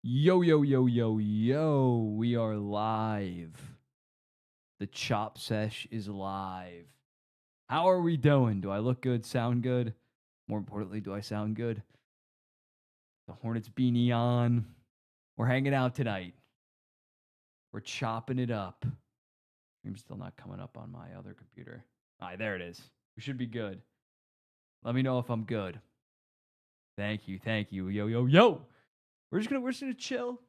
Yo, yo, yo, yo, yo. We are live. The Chop Sesh is live. How are we doing? Do I look good? Sound good? More importantly, do I sound good? The Hornets beanie on. We're hanging out tonight. We're chopping it up. I'm still not coming up on my other computer. All right, there it is. We should be good. Let me know if I'm good. Thank you. Thank you. Yo, yo, yo. We're just gonna chill,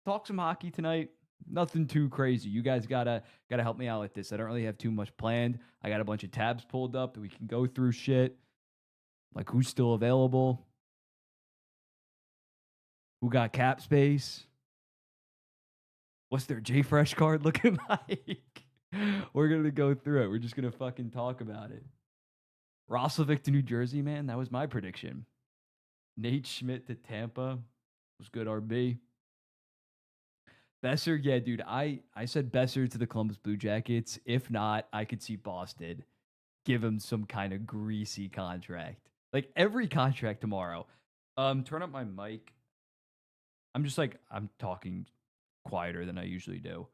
talk some hockey tonight. Nothing too crazy. You guys gotta help me out with this. I don't really have too much planned. I got a bunch of tabs pulled up that we can go through shit. Like who's still available? Who got cap space? What's their J Fresh card looking like? We're gonna go through it. We're just gonna fucking talk about it. Roslovic to New Jersey, man. That was my prediction. Nate Schmidt to Tampa was good. RB. Besser, yeah, dude. I said Besser to the Columbus Blue Jackets. If not, I could see Boston give him some kind of greasy contract. Like every contract tomorrow. Turn up my mic. I'm talking quieter than I usually do.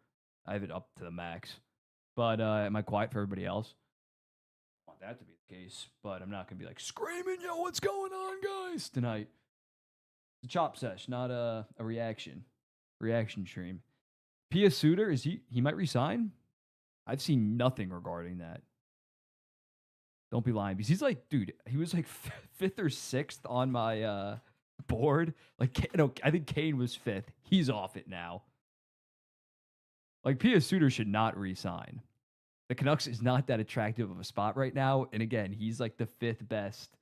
I have it up to the max. But am I quiet for everybody else? I want that to be the case, but I'm not gonna be like screaming, yo, what's going on, guys, tonight. It's a chop sesh, not a reaction stream. Pia Suter, he might resign? I've seen nothing regarding that. Don't be lying because he's like, dude, he was like fifth or sixth on my board. Like, no, I think Kane was fifth. He's off it now. Like, Pia Suter should not resign. The Canucks is not that attractive of a spot right now. And again, he's like the fifth best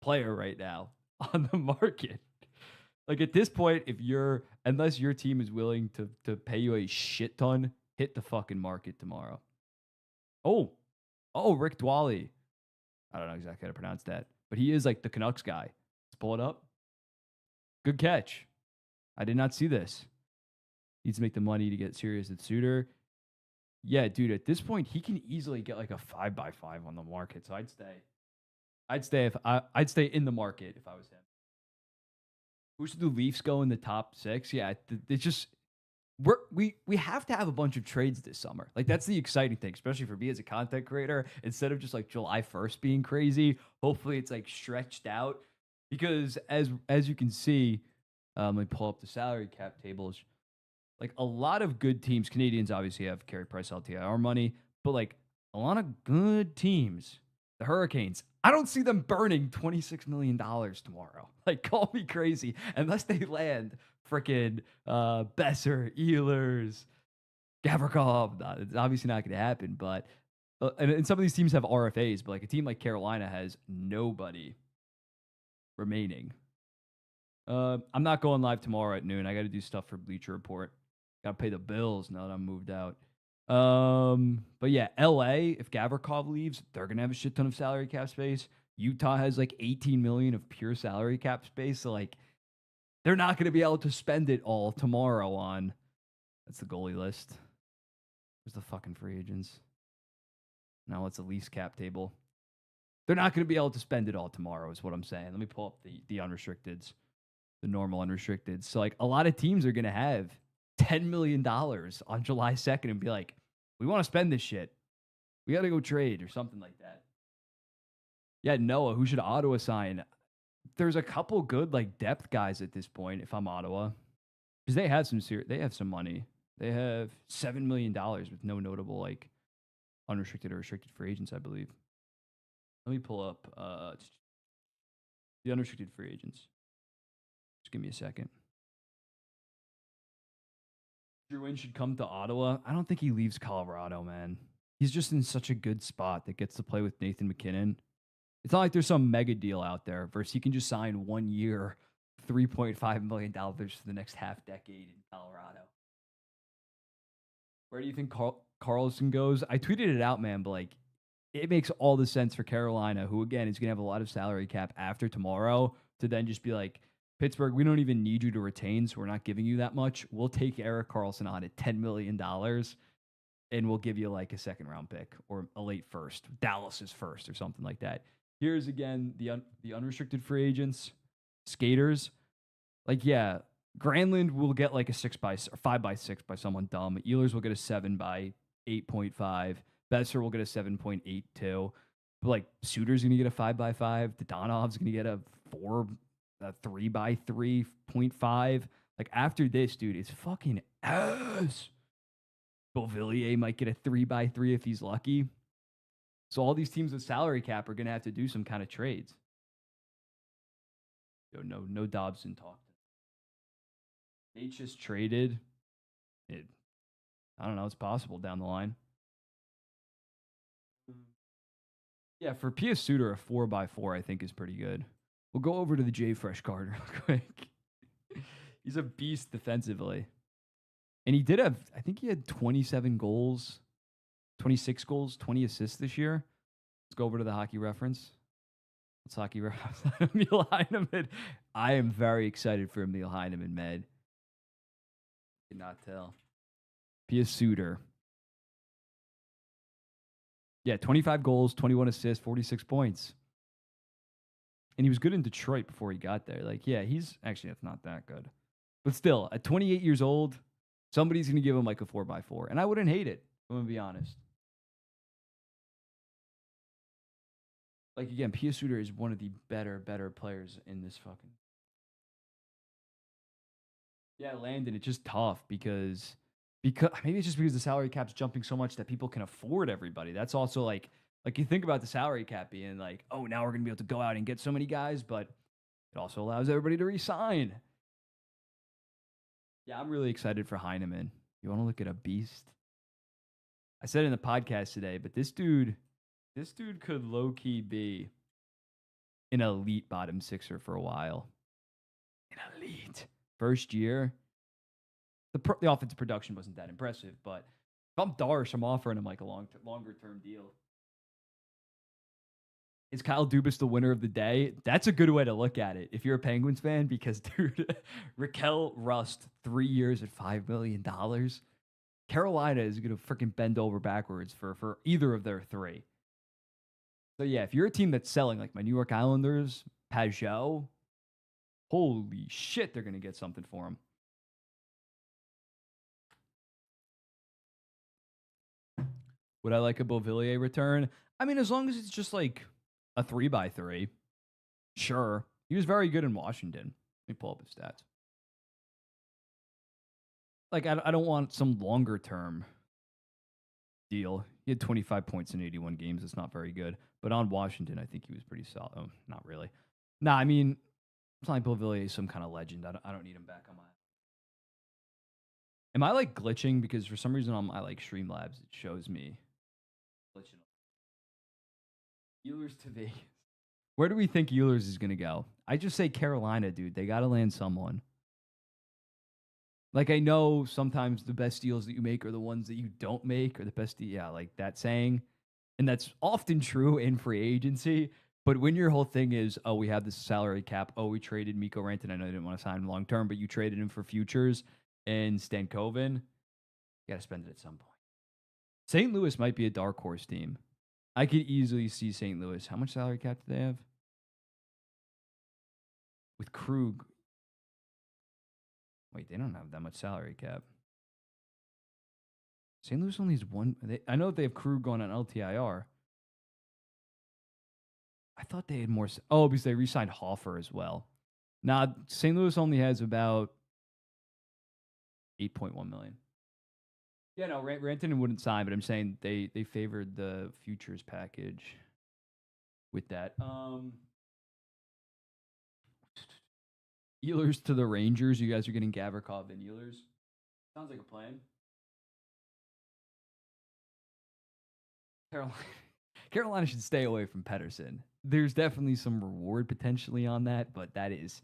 player right now on the market. Like at this point, unless your team is willing to pay you a shit ton, hit the fucking market tomorrow. Oh, Rick Dwally. I don't know exactly how to pronounce that, but he is like the Canucks guy. Let's pull it up. Good catch. I did not see this. Needs to make the money to get serious at Suter. Yeah, dude, at this point, he can easily get like a 5x5 on the market. So I'd stay. I'd stay in the market if I was him. Who should the Leafs go in the top 6? Yeah, it's just we have to have a bunch of trades this summer. Like that's the exciting thing, especially for me as a content creator. Instead of just like July 1st being crazy, hopefully it's like stretched out. Because as you can see, let me pull up the salary cap tables. Like a lot of good teams, Canadians obviously have Carey Price LTIR money, but like a lot of good teams, the Hurricanes, I don't see them burning $26 million tomorrow. Like, call me crazy. Unless they land freaking Besser, Ehlers, Gavrikov. It's obviously not going to happen, but and some of these teams have RFAs, but like a team like Carolina has nobody remaining. I'm not going live tomorrow at noon. I got to do stuff for Bleacher Report. Got to pay the bills now that I'm moved out. But yeah, LA, if Gavrikov leaves, they're gonna have a shit ton of salary cap space. Utah has like 18 million of pure salary cap space, so like they're not gonna be able to spend it all tomorrow on. That's the goalie list. There's the fucking free agents. Now it's a lease cap table. They're not gonna be able to spend it all tomorrow, is what I'm saying. Let me pull up the unrestricteds, the normal unrestricted. So like a lot of teams are gonna have $10 million on July 2nd and be like, we want to spend this shit. We got to go trade or something like that. Yeah, Noah, who should Ottawa sign? There's a couple good like depth guys at this point. If I'm Ottawa, because they have some money. They have $7 million with no notable like unrestricted or restricted free agents, I believe. Let me pull up the unrestricted free agents. Just give me a second. Drouin should come to Ottawa. I don't think he leaves Colorado, man. He's just in such a good spot that gets to play with Nathan McKinnon. It's not like there's some mega deal out there versus he can just sign 1 year, $3.5 million for the next half decade in Colorado. Where do you think Carlson goes? I tweeted it out, man, but like it makes all the sense for Carolina, who again is going to have a lot of salary cap after tomorrow, to then just be like, Pittsburgh, we don't even need you to retain, so we're not giving you that much. We'll take Erik Karlsson on at $10 million, and we'll give you like a second round pick or a late first, Dallas's first or something like that. Here's again the unrestricted free agents, skaters. Like, yeah, Granlund will get like a 5x6 by someone dumb. Ehlers will get a 7 by 8.5. Besser will get a 7.82. But like Suter's gonna get a 5x5. Dodonov's gonna get a 3 by 3.5. Like after this, dude, it's fucking ass. Beauvillier might get a 3 by 3 if he's lucky. So all these teams with salary cap are gonna have to do some kind of trades. Yo, no Dobson talk. H just traded. I don't know. It's possible down the line. Yeah, for P.S. Suter, a 4x4 I think is pretty good. We'll go over to the J Fresh card real quick. He's a beast defensively. And he did have, I think he had 27 goals, 26 goals, 20 assists this year. Let's go over to the hockey reference. Let's hockey reference. Emil Heineman. I am very excited for Emil Heineman, Med. Cannot tell. P.S. Suter. Yeah, 25 goals, 21 assists, 46 points. And he was good in Detroit before he got there. Like, yeah, that's not that good. But still, at 28 years old, somebody's going to give him like a 4x4. And I wouldn't hate it, I'm going to be honest. Like, again, P.S. Suter is one of the better players in this fucking. Yeah, Landon, it's just tough because maybe it's just because the salary cap's jumping so much that people can afford everybody. That's also like you think about the salary cap being like, oh, now we're going to be able to go out and get so many guys, but it also allows everybody to resign. Yeah, I'm really excited for Heineman. You want to look at a beast? I said in the podcast today, but this dude could low-key be an elite bottom sixer for a while. An elite. First year, the offensive production wasn't that impressive, but if I'm Darsh, I'm offering him like a longer-term deal. Is Kyle Dubas the winner of the day? That's a good way to look at it if you're a Penguins fan, because, dude, Raquel Rust, 3 years at $5 million. Carolina is going to freaking bend over backwards for either of their three. So, yeah, if you're a team that's selling, like my New York Islanders, Pajot, holy shit, they're going to get something for him. Would I like a Beauvillier return? I mean, as long as it's just like a 3x3. Sure. He was very good in Washington. Let me pull up his stats. Like, I don't want some longer term deal. He had 25 points in 81 games. It's not very good. But on Washington, I think he was pretty solid. Oh, not really. Nah, I mean, it's not like Beauvillier is some kind of legend. I don't need him back on my. Am I like glitching? Because for some reason on my like Streamlabs, it shows me glitching. Ehlers to Vegas. Where do we think Ehlers is going to go? I just say Carolina, dude. They got to land someone. Like, I know sometimes the best deals that you make are the ones that you don't make, or the best, yeah, like that saying. And that's often true in free agency. But when your whole thing is, oh, we have this salary cap. Oh, we traded Mikko Rantanen. I know they didn't want to sign him long term, but you traded him for futures and Stankoven. You got to spend it at some point. St. Louis might be a dark horse team. I could easily see St. Louis. How much salary cap do they have? With Krug. Wait, they don't have that much salary cap. St. Louis only has one. I know they have Krug going on LTIR. I thought they had more. Oh, because they re-signed Hoffer as well. Now, St. Louis only has about 8.1 million. Yeah, no, Rantanen wouldn't sign, but I'm saying they favored the futures package with that. Ehlers to the Rangers. You guys are getting Gavrikov and Ehlers. Sounds like a plan. Carolina should stay away from Pettersson. There's definitely some reward potentially on that, but that is,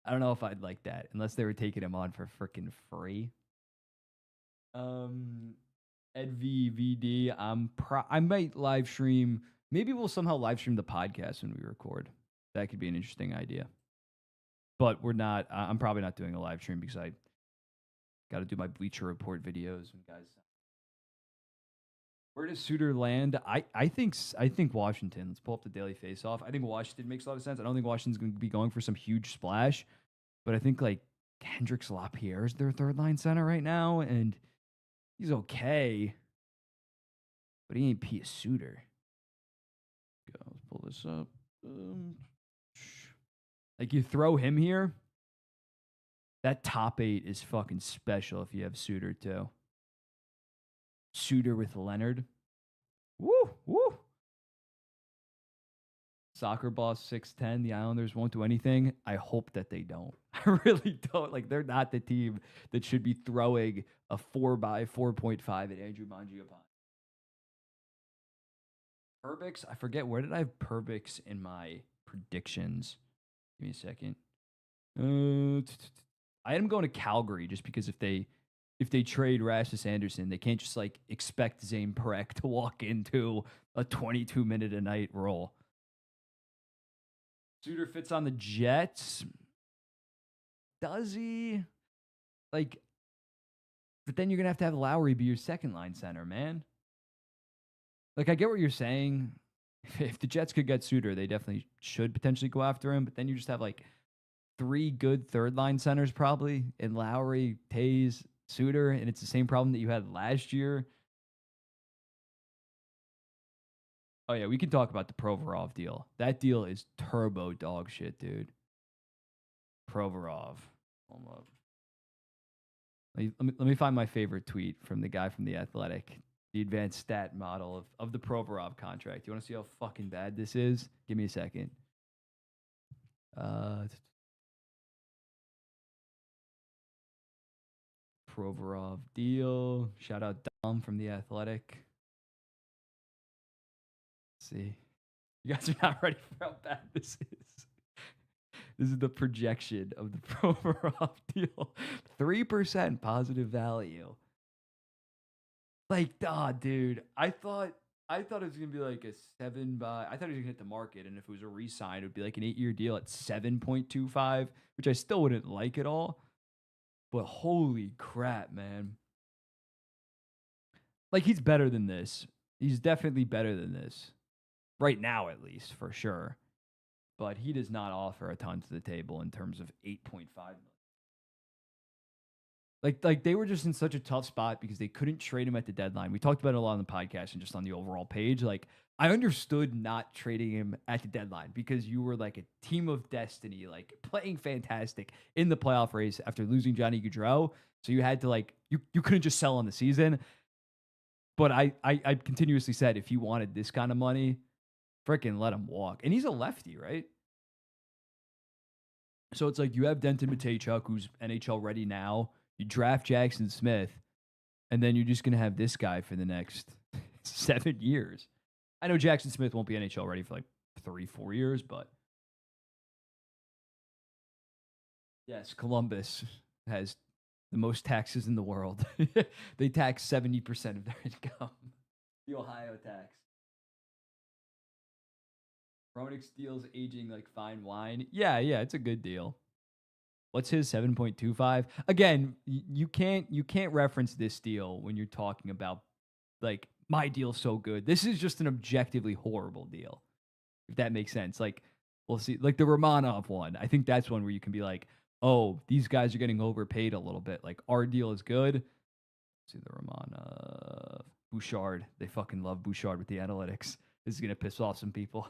I don't know if I'd like that unless they were taking him on for freaking free. Ed VVD. I might live stream. Maybe we'll somehow live stream the podcast when we record. That could be an interesting idea. But we're not. I'm probably not doing a live stream because I got to do my Bleacher Report videos. And guys, where does Suter land? I think Washington. Let's pull up the Daily Face-Off. I think Washington makes a lot of sense. I don't think Washington's going to be going for some huge splash. But I think like Hendrix LaPierre is their third line center right now, and he's okay, but he ain't Pia Suter. Let's pull this up. Like you throw him here, that top 8 is fucking special if you have Suter too. Suter with Leonard. Woo, woo. Soccer boss 6'10. The Islanders won't do anything. I hope that they don't. I really don't. Like, they're not the team that should be throwing a 4x4.5 at Andrew Mangiapane. Perbix, I forget. Where did I have Perbix in my predictions? Give me a second. I am going to Calgary just because if they trade Rasmus Anderson, they can't just like expect Zane Parekh to walk into a 22-minute a night role. Suter fits on the Jets. Does he? Like, but then you're going to have Lowry be your second line center, man. Like, I get what you're saying. If the Jets could get Suter, they definitely should potentially go after him. But then you just have like 3 good third line centers probably in Lowry, Tays, Suter. And it's the same problem that you had last year. Oh, yeah, we can talk about the Provorov deal. That deal is turbo dog shit, dude. Provorov. Hold up. Let me find my favorite tweet from the guy from The Athletic, the advanced stat model of the Provorov contract. You want to see how fucking bad this is? Give me a second. Provorov deal. Shout out Dom from The Athletic. Let's see. You guys are not ready for how bad this is. This is the projection of the Provorov deal. 3% positive value. Like, dude. I thought it was gonna be like a 7 by. I thought it was gonna hit the market, and if it was a re-sign, it would be like an 8-year deal at 7.25, which I still wouldn't like at all. But holy crap, man! Like, he's better than this. He's definitely better than this. Right now, at least, for sure. But he does not offer a ton to the table in terms of 8.5 million. Like they were just in such a tough spot because they couldn't trade him at the deadline. We talked about it a lot on the podcast and just on the overall page. Like, I understood not trading him at the deadline because you were like a team of destiny, like playing fantastic in the playoff race after losing Johnny Gaudreau. So you had to like you couldn't just sell on the season. But I continuously said if you wanted this kind of money, freaking let him walk. And he's a lefty, right? So it's like you have Denton Mateychuk, who's NHL ready now. You draft Jackson Smith, and then you're just going to have this guy for the next 7 years. I know Jackson Smith won't be NHL ready for like 3-4 years, but yes, Columbus has the most taxes in the world. They tax 70% of their income. The Ohio tax. Roenick's deal's aging like fine wine. Yeah, it's a good deal. What's his 7.25? Again, you can't reference this deal when you're talking about like my deal's so good. This is just an objectively horrible deal. If that makes sense. Like, we'll see. Like the Romanov one. I think that's one where you can be like, oh, these guys are getting overpaid a little bit. Like, our deal is good. Let's see the Romanov. Bouchard. They fucking love Bouchard with the analytics. This is gonna piss off some people.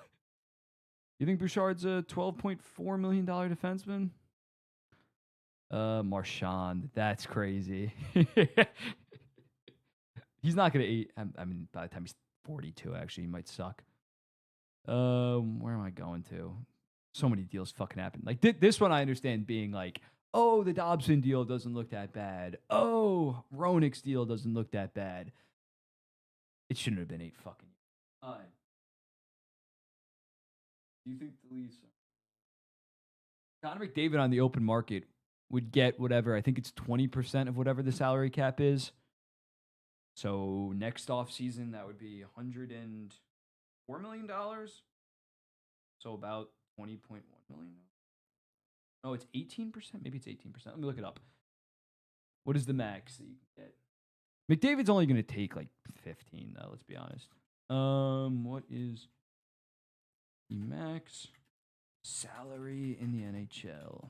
You think Bouchard's a $12.4 million defenseman? Marchand. That's crazy. He's not gonna eat. I mean, by the time he's 42, actually, he might suck. Where am I going to? So many deals fucking happen. Like this one, I understand being like, oh, the Dobson deal doesn't look that bad. Oh, Roenick's deal doesn't look that bad. It shouldn't have been 8 fucking. Do you think the Leafs? Connor McDavid on the open market would get whatever. I think it's 20% of whatever the salary cap is. So next off season, that would be $104 million. So about 20.1 million. Oh, it's 18%. Maybe it's 18%. Let me look it up. What is the max that you can get? McDavid's only going to take like 15, though. Let's be honest. What is the max salary in the NHL?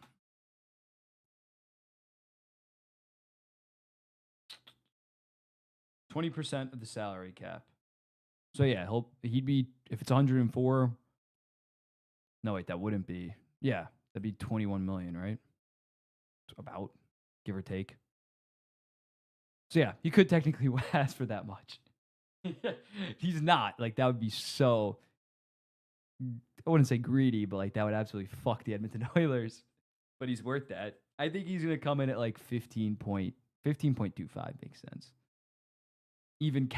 20% of the salary cap. So yeah, he'd be, if it's 104. No, wait, that wouldn't be. Yeah, that'd be 21 million, right? About, give or take. So yeah, he could technically ask for that much. He's not. Like, that would be so, I wouldn't say greedy, but like that would absolutely fuck the Edmonton Oilers. But he's worth that. I think he's gonna come in at like 15.25 makes sense. Even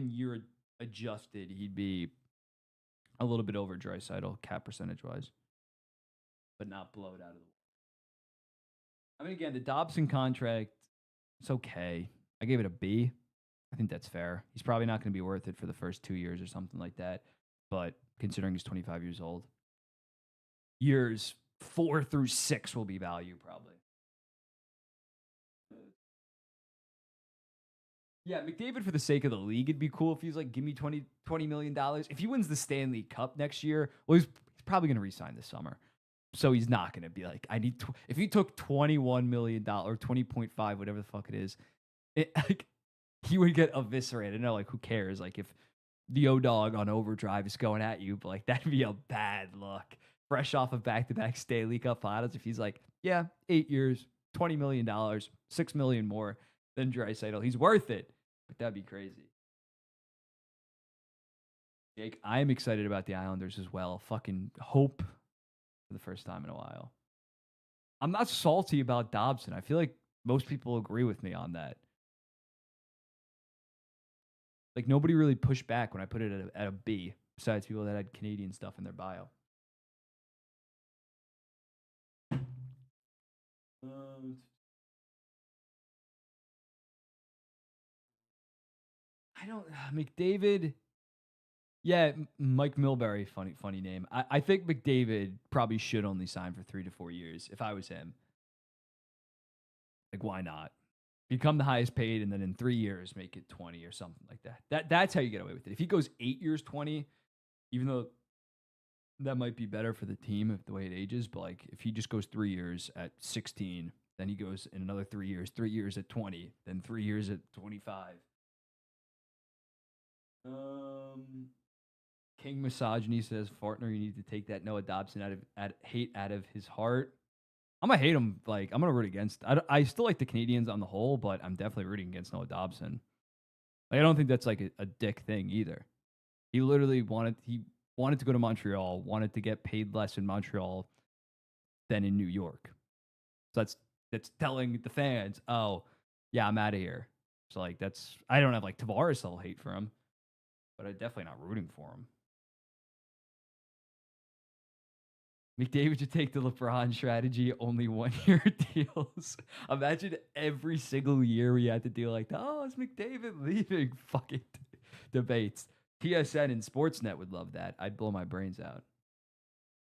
year adjusted, he'd be a little bit over Draisaitl cap percentage wise, but not blow it out of the. I mean, again, the Dobson contract, it's okay. I gave it a B. I think that's fair. He's probably not going to be worth it for the first 2 years or something like that. But considering he's 25 years old, years 4 through 6 will be value probably. Yeah, McDavid, for the sake of the league, it'd be cool if he's like, give me $20 million. If he wins the Stanley Cup next year, well, he's probably going to resign this summer. So he's not going to be like, I need, if he took $21 million or 20.5, whatever the fuck it is, like, he would get eviscerated. No, like, who cares? Like, if the O-Dog on overdrive is going at you, but like, that'd be a bad look. Fresh off of back-to-back Stanley Cup finals, if he's like, yeah, 8 years, $20 million, $6 million more than Draisaitl, he's worth it. But that'd be crazy. Jake, I am excited about the Islanders as well. Fucking hope for the first time in a while. I'm not salty about Dobson. I feel like most people agree with me on that. Like, nobody really pushed back when I put it at a B, besides people that had Canadian stuff in their bio. I don't, McDavid. Yeah, Mike Milbury, funny name. I think McDavid probably should only sign for 3 to 4 years if I was him. Like, why not? Become the highest paid, and then in 3 years make it 20 or something like that. That's how you get away with it. If he goes 8 years, 20, even though that might be better for the team if the way it ages, but like if he just goes 3 years at 16, then he goes in another 3 years, 3 years at 20, then 3 years at 25. King Misogyny says, Fartner, you need to take that Noah Dobson hate out of his heart. I'm gonna hate him. Like, I'm gonna root against. I still like the Canadians on the whole, but I'm definitely rooting against Noah Dobson. Like, I don't think that's like a dick thing either. He literally wanted to go to Montreal, wanted to get paid less in Montreal than in New York. So that's telling the fans, oh yeah, I'm out of here. So like, that's, I don't have like Tavares level hate for him, but I'm definitely not rooting for him. McDavid should take the LeBron strategy, only 1 year deals. Imagine every single year we had to deal like, oh, is McDavid leaving? Fuck it. Debates. TSN and Sportsnet would love that. I'd blow my brains out.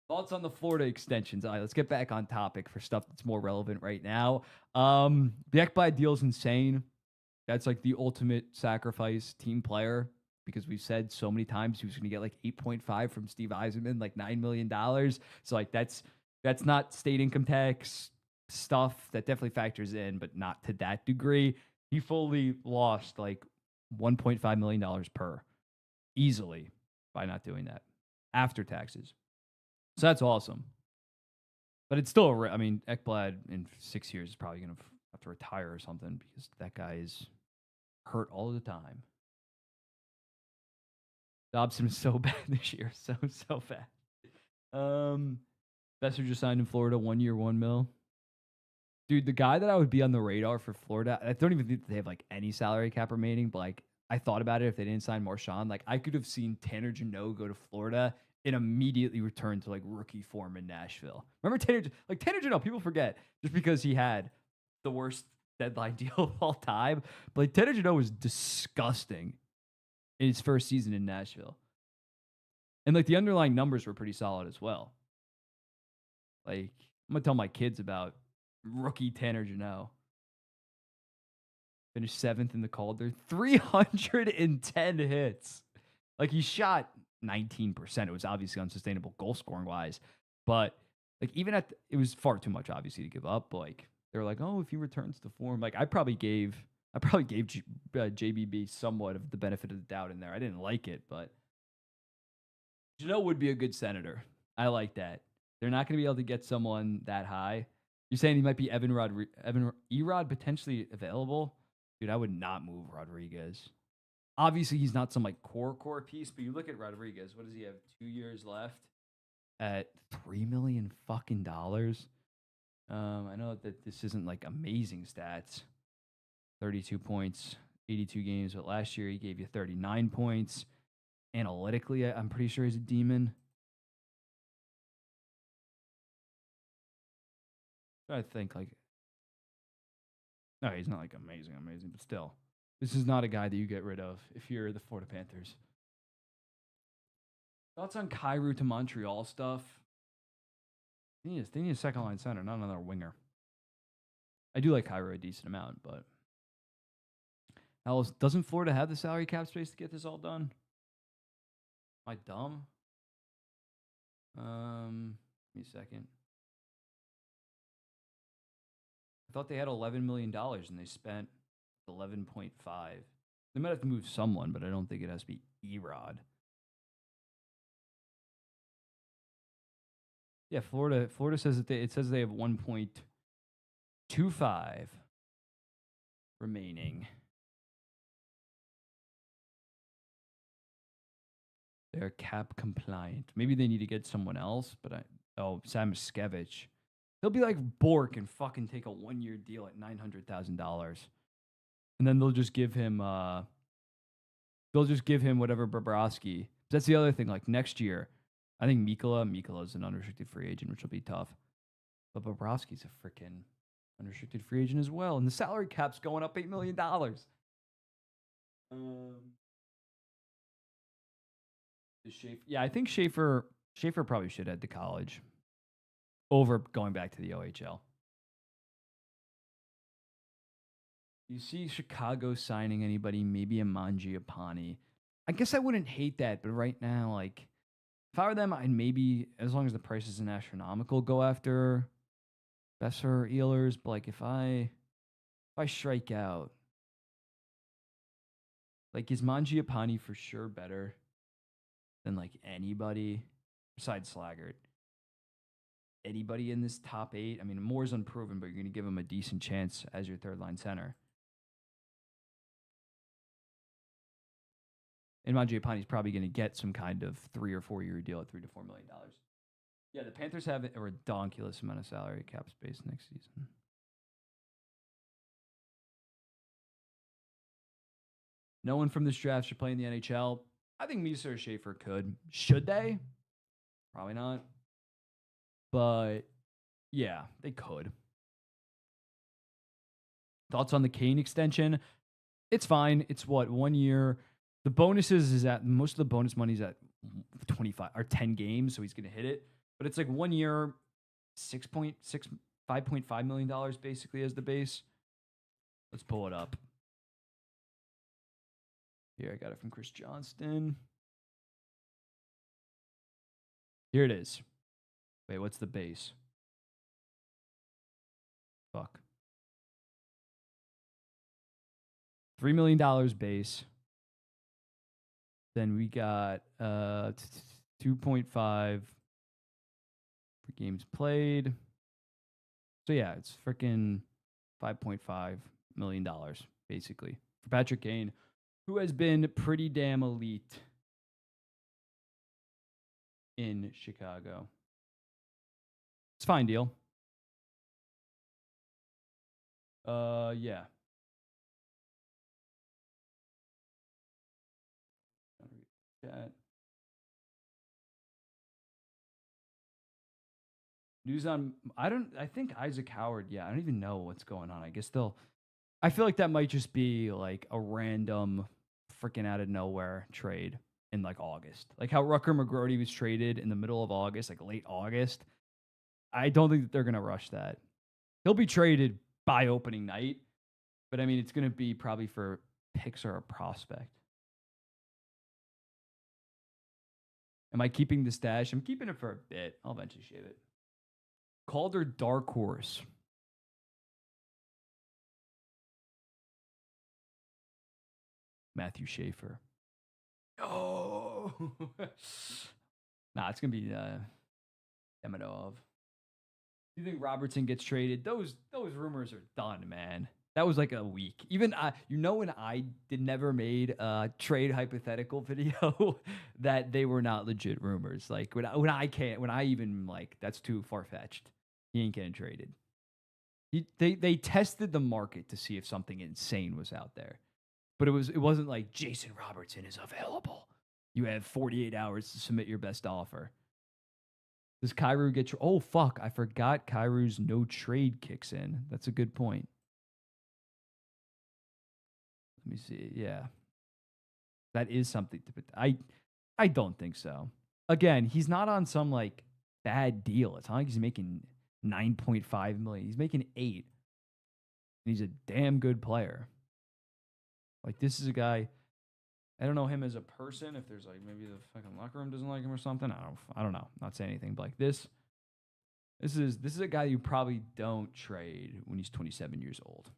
Thoughts on the Florida extensions? All right, let's get back on topic for stuff that's more relevant right now. The Ekblad deal is insane. That's like the ultimate sacrifice team player, because we've said so many times he was going to get like 8.5 from Steve Yzerman, like $9 million. So like that's not state income tax stuff. That definitely factors in, but not to that degree. He fully lost like $1.5 million per easily by not doing that after taxes. So that's awesome. But it's still, I mean, Ekblad in 6 years is probably going to have to retire or something, because that guy is hurt all the time. Dobson is so bad this year. So bad. Besser just signed in Florida, 1 year, $1 million. Dude, the guy that I would be on the radar for Florida, I don't even think that they have like any salary cap remaining, but like, I thought about it if they didn't sign Marchand. Like, I could have seen Tanner Jeannot go to Florida and immediately return to like rookie form in Nashville. Remember Tanner Jeannot, people forget just because he had the worst deadline deal of all time. But like, Tanner Jeannot was disgusting in his first season in Nashville. And like, the underlying numbers were pretty solid as well. Like, I'm gonna tell my kids about rookie Tanner Jeannot. Finished 7th in the Calder, 310 hits. Like, he shot 19%. It was obviously unsustainable goal scoring wise, but like, even it was far too much obviously to give up. But like, they were like, oh, if he returns to form, like, I probably gave I probably gave JBB somewhat of the benefit of the doubt in there. I didn't like it, but Janelle would be a good senator. I like that. They're not going to be able to get someone that high. You're saying he might be Evan Erod potentially available? Dude, I would not move Rodriguez. Obviously, he's not some like core piece, but you look at Rodriguez. What does he have? 2 years left at $3 million fucking dollars. I know that this isn't like amazing stats. 32 points, 82 games, but last year he gave you 39 points. Analytically, I'm pretty sure he's a demon. I think like, no, he's not like amazing, but still, this is not a guy that you get rid of if you're the Florida Panthers. Thoughts on Kyrou to Montreal stuff? They need a second line center, not another winger. I do like Kyrou a decent amount, but doesn't Florida have the salary cap space to get this all done? Am I dumb? Give me a second. I thought they had $11 million and they spent 11.5. They might have to move someone, but I don't think it has to be Erod. Yeah, Florida says that it says they have 1.25 remaining. They're cap compliant. Maybe they need to get someone else, but Sam Skevich. He'll be like Bork and fucking take a 1-year deal at $900,000. And then they'll just give him whatever Bobrovsky. That's the other thing. Like next year, I think Mikola's an unrestricted free agent, which will be tough. But Bobrovsky's a freaking unrestricted free agent as well. And the salary cap's going up $8 million. Yeah, I think Schaefer probably should head to college over going back to the OHL. You see Chicago signing anybody, maybe a Mangiapane. I guess I wouldn't hate that, but right now, like, if I were them, I'd maybe, as long as the price isn't astronomical, go after Besser Ehlers. But like, if I strike out, like, is Mangiapane for sure better than like anybody besides Slaggert? Anybody in this top 8? I mean, Moore's unproven, but you're going to give him a decent chance as your third line center. And Mangiapane's probably going to get some kind of 3 or 4 year deal at $3 to $4 million. Yeah, the Panthers have a redonkulous amount of salary cap space next season. No one from this draft should play in the NHL. I think Misa or Schaefer could. Should they? Probably not. But yeah, they could. Thoughts on the Kane extension? It's fine. It's what, 1 year. The bonuses is at most of the bonus money is at 25 or 10 games, so he's going to hit it. But it's like 1 year, $5.5 million basically as the base. Let's pull it up. Here, I got it from Chris Johnston. Here it is. Wait, what's the base? Fuck. $3 million base. Then we got 2.5 for games played. So yeah, it's freaking $5.5 million basically for Patrick Kane, who has been pretty damn elite in Chicago. It's a fine deal. Yeah. News on I think Isaac Howard, yeah, I don't even know what's going on. I guess I feel like that might just be like a random freaking out of nowhere trade in like August. Like how Rucker McGrody was traded in the middle of August, like late August. I don't think that they're going to rush that. He'll be traded by opening night, but I mean, it's going to be probably for picks or a prospect. Am I keeping the stash? I'm keeping it for a bit. I'll eventually shave it. Calder dark horse. Matthew Schaefer. Oh, nah, it's gonna be Demidov. You think Robertson gets traded? Those rumors are done, man. That was like a week. Even when I never made a trade hypothetical video, that they were not legit rumors. Like when I even like that's too far fetched. He ain't getting traded. They tested the market to see if something insane was out there, but it wasn't like Jason Robertson is available. You have 48 hours to submit your best offer. Does Kyrou get oh fuck, I forgot Kyrou's no trade kicks in. That's a good point. Let me see. Yeah. That is something to I don't think so. Again, he's not on some like bad deal. It's not like he's making 9.5 million. He's making 8. And he's a damn good player. Like this is a guy I don't know him as a person if there's like maybe the fucking locker room doesn't like him or something. I don't know. I'm not saying anything, but like this is a guy you probably don't trade when he's 27 years old.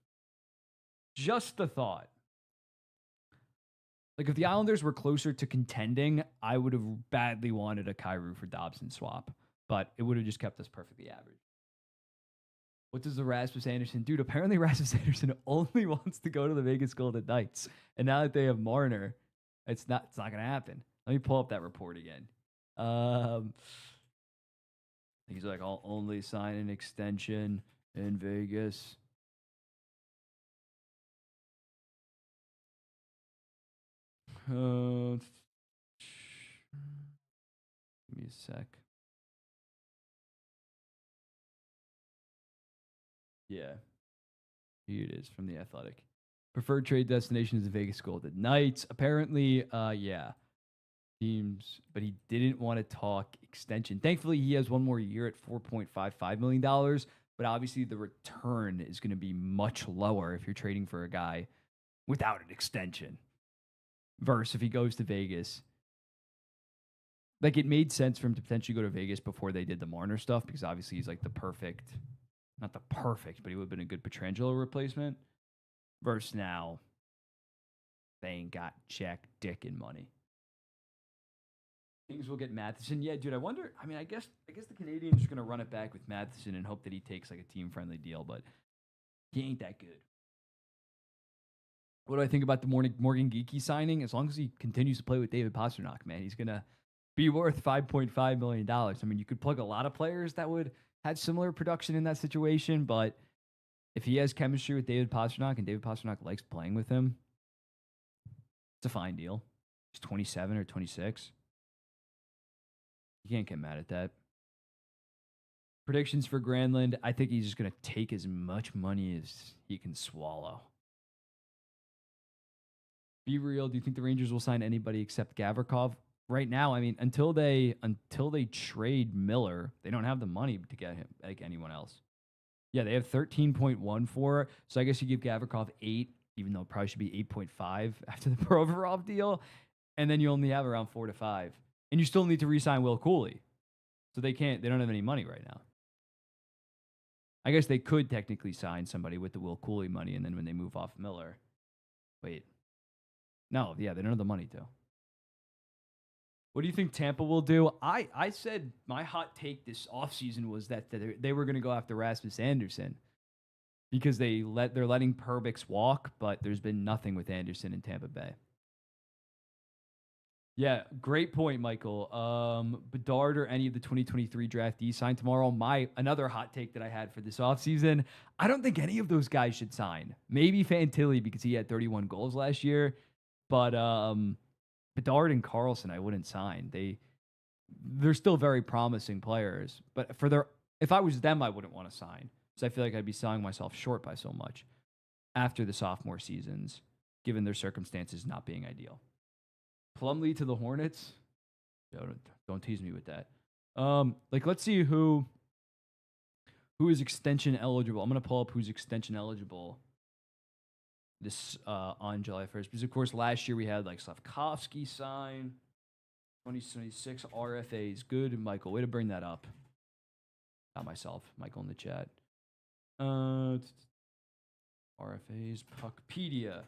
Just the thought. Like if the Islanders were closer to contending, I would have badly wanted a Kyrou for Dobson swap, but it would have just kept us perfectly average. What does the Rasmus Anderson dude? Apparently Rasmus Anderson only wants to go to the Vegas Golden Knights, and now that they have Marner, it's not gonna happen. Let me pull up that report again. He's like, I'll only sign an extension in Vegas. Give me a sec. Yeah. Here it is from The Athletic. Preferred trade destination is the Vegas Golden Knights. Apparently, yeah. Teams, but he didn't want to talk extension. Thankfully, he has one more year at $4.55 million, but obviously the return is going to be much lower if you're trading for a guy without an extension. Versus if he goes to Vegas. Like it made sense for him to potentially go to Vegas before they did the Marner stuff because obviously he's like the perfect, not the perfect, but he would have been a good Pietrangelo replacement. Versus now, they ain't got jack dick in money. Kings will get Matheson. Yeah, dude, I wonder. I mean, I guess the Canadians are going to run it back with Matheson and hope that he takes like a team-friendly deal, but he ain't that good. What do I think about the Morgan Geekie signing? As long as he continues to play with David Pastrnak, man, he's going to be worth $5.5 million. I mean, you could plug a lot of players that would have similar production in that situation, but if he has chemistry with David Pastrnak and David Pastrnak likes playing with him, it's a fine deal. He's 27 or 26. You can't get mad at that. Predictions for Granlund. I think he's just going to take as much money as he can swallow. Be real. Do you think the Rangers will sign anybody except Gavrikov? Right now, I mean, until they trade Miller, they don't have the money to get him like anyone else. Yeah, they have 13.14. So I guess you give Gavrikov 8, even though it probably should be 8.5 after the Provorov deal. And then you only have around 4 to 5. And you still need to re-sign Will Cooley. So they don't have any money right now. I guess they could technically sign somebody with the Will Cooley money, and then when they move off Miller. Wait. No, yeah, they don't have the money to. What do you think Tampa will do? I said my hot take this offseason was that they were going to go after Rasmus Anderson because they're letting Perbix walk, but there's been nothing with Anderson in Tampa Bay. Yeah, great point, Michael. Bedard or any of the 2023 draftees sign tomorrow. Another hot take that I had for this offseason, I don't think any of those guys should sign. Maybe Fantilli because he had 31 goals last year, but Bedard and Carlson I wouldn't sign. They're still very promising players, but if I was them, I wouldn't want to sign because I feel like I'd be selling myself short by so much after the sophomore seasons, given their circumstances not being ideal. Plumlee to the Hornets. Don't tease me with that. Let's see who is extension eligible. I'm gonna pull up who's extension eligible this on July 1st. Because of course last year we had like Slavkovsky sign 2026 RFAs. Good, Michael. Way to bring that up. Not myself, Michael in the chat. RFAs, Puckpedia.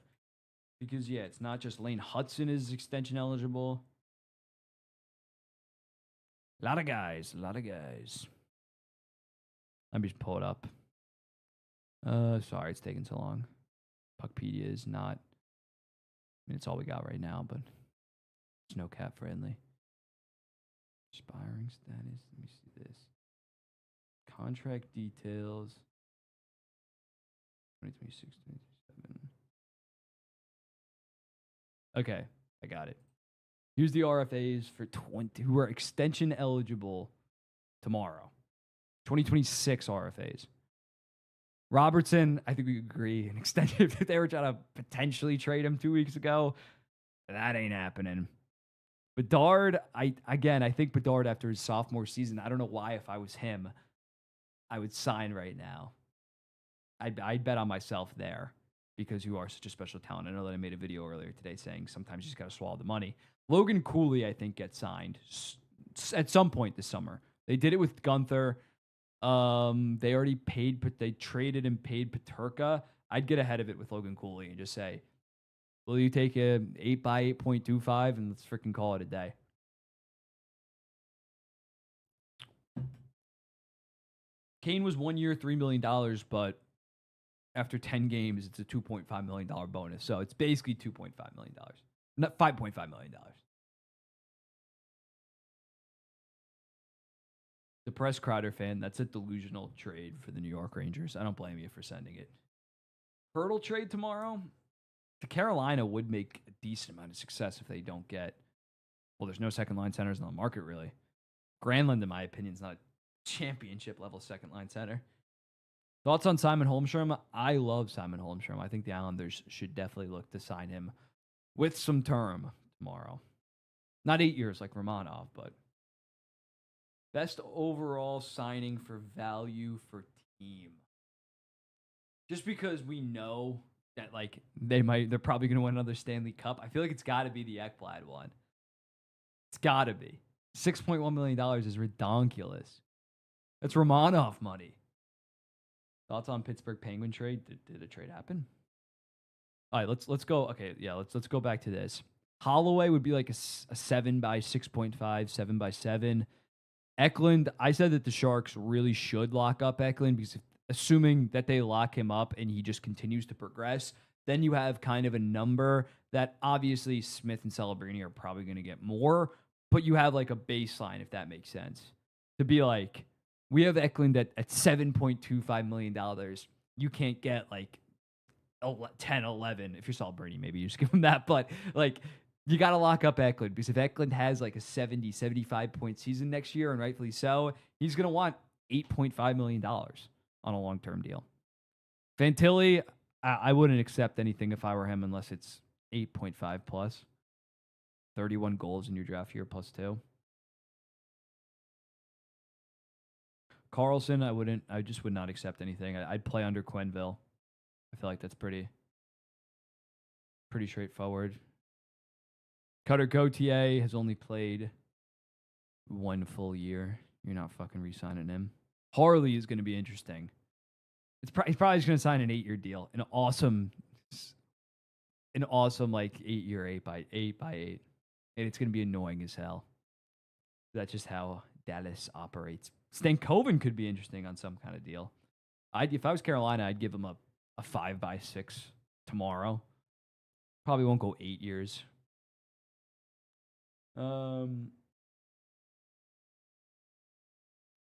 Because, yeah, it's not just Lane Hudson is extension eligible. A lot of guys. Let me just pull it up. Sorry, it's taking so long. Puckpedia is not. I mean, it's all we got right now, but it's no cap friendly. Expiring status. Let me see this. Contract details. 2026, 2027. Okay, I got it. Here's the RFAs for 20 who are extension eligible tomorrow. 2026 RFAs. Robertson, I think we agree, an extension. If they were trying to potentially trade him 2 weeks ago, that ain't happening. Bedard, I think Bedard after his sophomore season, I don't know why if I was him, I would sign right now. I'd bet on myself there because you are such a special talent. I know that I made a video earlier today saying sometimes you just got to swallow the money. Logan Cooley, I think, gets signed at some point this summer. They did it with Gunther. They already paid, but they traded and paid Peterka. I'd get ahead of it with Logan Cooley and just say, will you take a 8 by 8.25 and let's freaking call it a day. Kane was 1 year, $3 million, but after 10 games, it's a $2.5 million bonus. So it's basically $2.5 million, not $5.5 million. Depressed Crowder fan, that's a delusional trade for the New York Rangers. I don't blame you for sending it. Hurdle trade tomorrow. The Carolina would make a decent amount of success if they don't get, well, there's no second line centers on the market, really. Granlund, in my opinion, is not a championship level second line center. Thoughts on Simon Holmstrom? I love Simon Holmstrom. I think the Islanders should definitely look to sign him with some term tomorrow. Not 8 years like Romanov, but best overall signing for value for team. Just because we know that like they're probably going to win another Stanley Cup. I feel like it's got to be the Ekblad one. It's got to be. $6.1 million is ridiculous. That's Romanov money. Thoughts on Pittsburgh Penguin trade? Did a trade happen? All right, let's go. Okay, yeah, let's go back to this. Holloway would be like a 7 by 6.5, 7 by 7. Eklund, I said that the Sharks really should lock up Eklund because assuming that they lock him up and he just continues to progress, then you have kind of a number that obviously Smith and Celebrini are probably going to get more, but you have like a baseline, if that makes sense. To be like, we have Eklund at $7.25 million. You can't get like 10, 11. If you're Celebrini, maybe you just give him that. But like, you got to lock up Eklund because if Eklund has like a 70, 75 point season next year, and rightfully so, he's going to want $8.5 million on a long-term deal. Fantilli, I wouldn't accept anything if I were him unless it's 8.5 plus. 31 goals in your draft year plus 2. Carlson, I just would not accept anything. I'd play under Quenneville. I feel like that's pretty straightforward. Cutter Gauthier has only played 1 full year. You're not fucking re-signing him. Harley is going to be interesting. He's probably just going to sign an 8-year deal. An awesome like 8-year 8 by 8. And it's going to be annoying as hell. That's just how Dallas operates. Stankoven could be interesting on some kind of deal. If I was Carolina, I'd give him a 5 by 6 tomorrow. Probably won't go 8 years.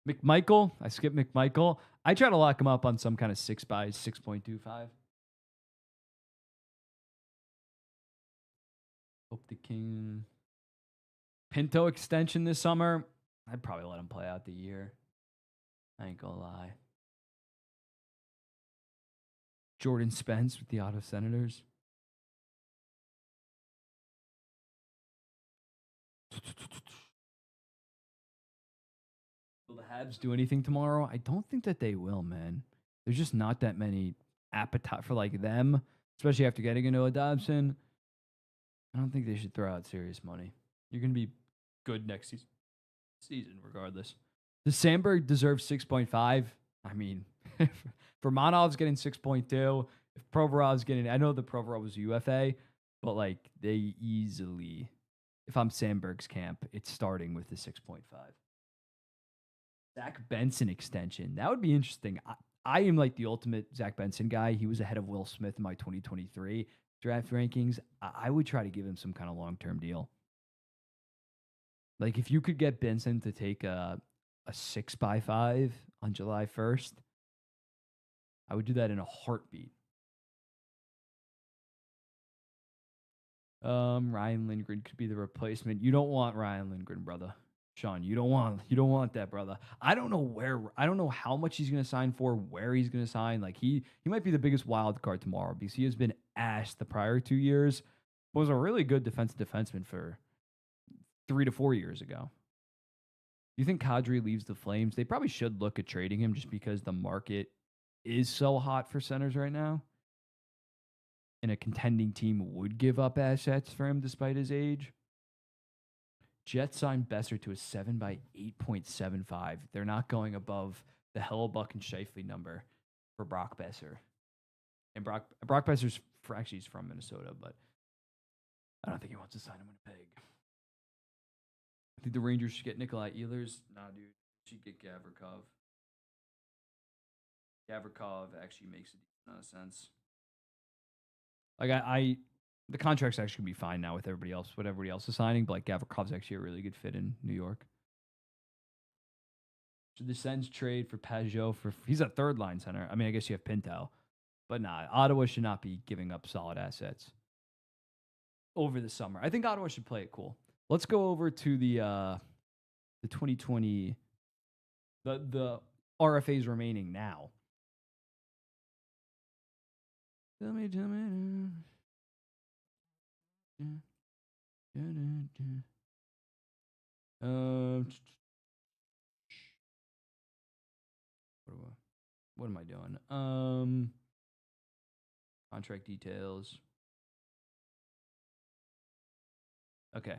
McMichael, I skipped McMichael. I try to lock him up on some kind of 6 by 6.25. Hope the King. Pinto extension this summer. I'd probably let him play out the year. I ain't gonna lie. Jordan Spence with the Ottawa Senators. Will the Habs do anything tomorrow? I don't think that they will, man. There's just not that many appetite for like them, especially after getting into a Dobson. I don't think they should throw out serious money. You're going to be good next season regardless. Does Sandberg deserve 6.5? I mean, if Romanov's getting 6.2, if Provorov's getting, I know the Provorov was UFA, But like they easily, if I'm Sandberg's camp, it's starting with the 6.5. Zach Benson extension. That would be interesting. I am like the ultimate Zach Benson guy. He was ahead of Will Smith in my 2023 draft rankings. I would try to give him some kind of long-term deal. Like if you could get Benson to take a 6x5 on July 1st, I would do that in a heartbeat. Ryan Lindgren could be the replacement. You don't want Ryan Lindgren, brother. Sean, you don't want that, brother. I don't know how much he's going to sign for, where he's going to sign. Like he might be the biggest wild card tomorrow because he has been asked the prior 2 years. Was a really good defensive defenseman for 3 to 4 years ago. You think Kadri leaves the Flames? They probably should look at trading him just because the market is so hot for centers right now. And a contending team would give up assets for him despite his age. Jets signed Besser to a 7 by 8.75. They're not going above the Hellebuck and Scheifele number for Brock Besser. And Brock Besser's actually he's from Minnesota, but I don't think he wants to sign him in Winnipeg. I think the Rangers should get Nikolai Ehlers. Nah, dude. Should get Gavrikov. Gavrikov actually makes a decent amount of sense. Like the contract's actually gonna be fine now with everybody else, what everybody else is signing, but like Gavrikov's actually a really good fit in New York. Should the Sens trade for Pajot he's a third line center. I mean, I guess you have Pinto, but nah, Ottawa should not be giving up solid assets over the summer. I think Ottawa should play it cool. Let's go over to the 2020 the RFAs remaining now. Tell me. What am I doing? Contract details. Okay.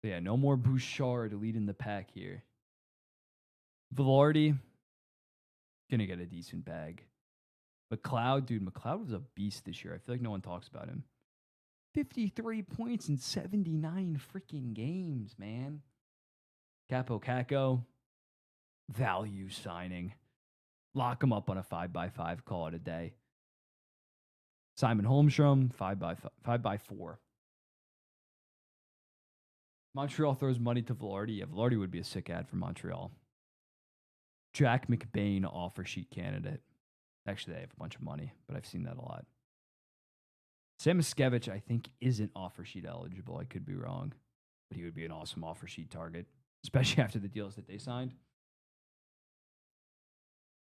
So yeah, no more Bouchard leading the pack here. Velarde, gonna get a decent bag. McLeod was a beast this year. I feel like no one talks about him. 53 points in 79 freaking games, man. Capo Caco, value signing. Lock him up on a 5x5, call it a day. Simon Holmstrom, 5x4. Montreal throws money to Velarde. Yeah, Velarde would be a sick ad for Montreal. Jack McBain offer sheet candidate. Actually, they have a bunch of money, but I've seen that a lot. Sam Miskevich, I think, isn't offer sheet eligible. I could be wrong, but he would be an awesome offer sheet target, especially after the deals that they signed.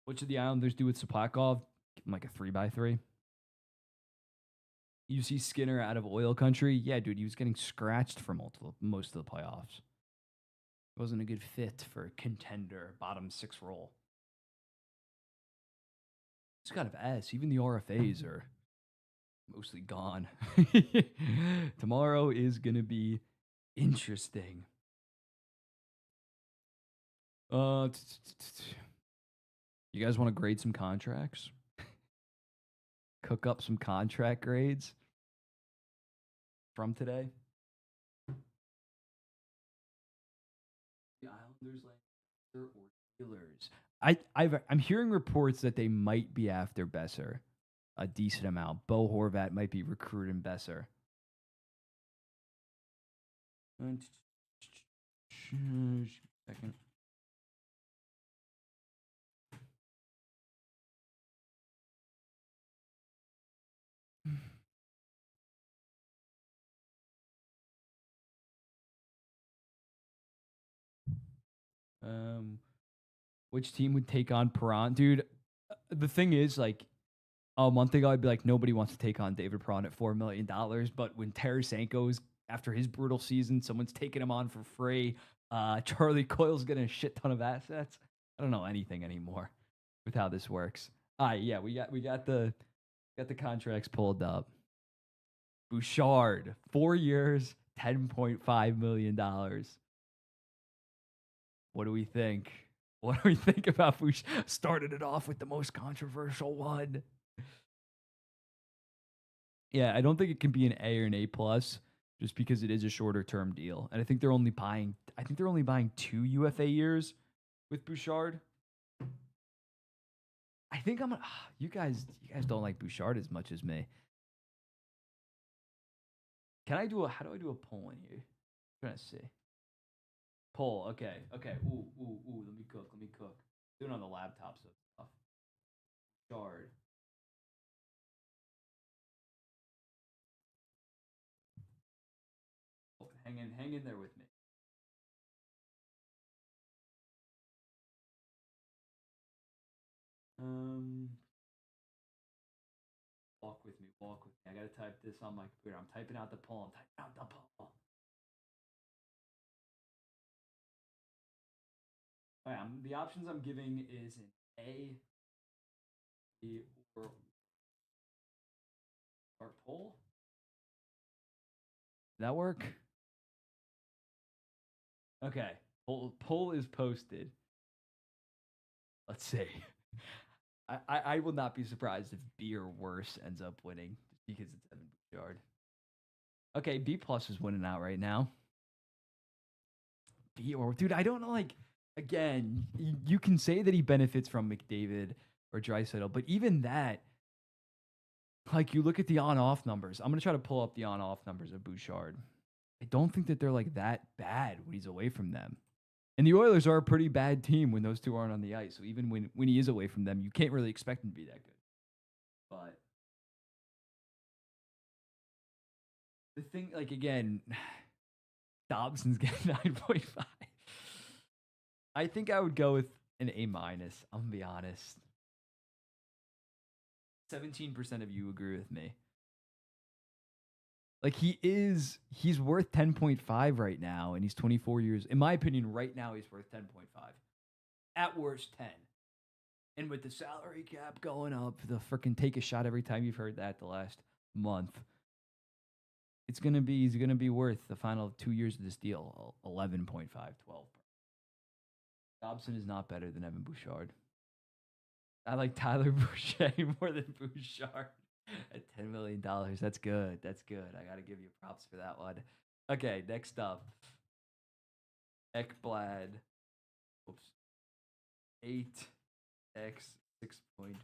What should the Islanders do with Soplakov? Give him like a 3x3. You see Skinner out of oil country? Yeah, dude, he was getting scratched for most of the playoffs. It wasn't a good fit for a contender, bottom 6 role. It's kind of ass. Even the RFAs are mostly gone. Tomorrow is going to be interesting. You guys want to grade some contracts? Cook up some contract grades from today? The Islanders, Lancaster, or Steelers? I'm hearing reports that they might be after Besser a decent amount. Bo Horvat might be recruiting Besser. Second. Which team would take on Perron? Dude, the thing is, like, a month ago, I'd be like, nobody wants to take on David Perron at $4 million. But when Tarasenko's, after his brutal season, someone's taking him on for free. Charlie Coyle's getting a shit ton of assets. I don't know anything anymore with how this works. All right, yeah, we got the contracts pulled up. Bouchard, 4 years, $10.5 million. What do we think? What do we think about Bouchard? Started it off with the most controversial one. Yeah, I don't think it can be an A or an A plus just because it is a shorter term deal. And I think they're only buying 2 UFA years with Bouchard. I think I'm gonna you guys don't like Bouchard as much as me. How do I do a poll in here? I'm trying to see. Poll, okay. Ooh, let me cook. Do it on the laptop so stuff. Bouchard. Oh, hang in there with me. Walk with me. I gotta type this on my computer. I'm typing out the poll. All right, the options I'm giving is an A, B, or poll. Did that work? Okay. Poll is posted. Let's see. I will not be surprised if B or worse ends up winning because it's Evan Bouchard. Okay, B plus is winning out right now. B or dude, I don't know. Like again, you can say that he benefits from McDavid or Draisaitl, but even that, like you look at the on-off numbers. I'm gonna try to pull up the on-off numbers of Bouchard. I don't think that they're like that bad when he's away from them. And the Oilers are a pretty bad team when those two aren't on the ice. So even when he is away from them, you can't really expect him to be that good. But the thing, like again, Dobson's getting 9.5. I think I would go with an A minus. I'm gonna be honest. 17% of you agree with me. Like he's worth 10.5 right now, and he's 24 years. In my opinion, right now he's worth 10.5. At worst, 10. And with the salary cap going up, the freaking take a shot every time you've heard that the last month. He's gonna be worth the final 2 years of this deal 11.5, 12. Dobson is not better than Evan Bouchard. I like Tyler Boucher more than Bouchard at $10 million. That's good. I got to give you props for that one. Okay, next up. Ekblad. Oops. 8x 6.1.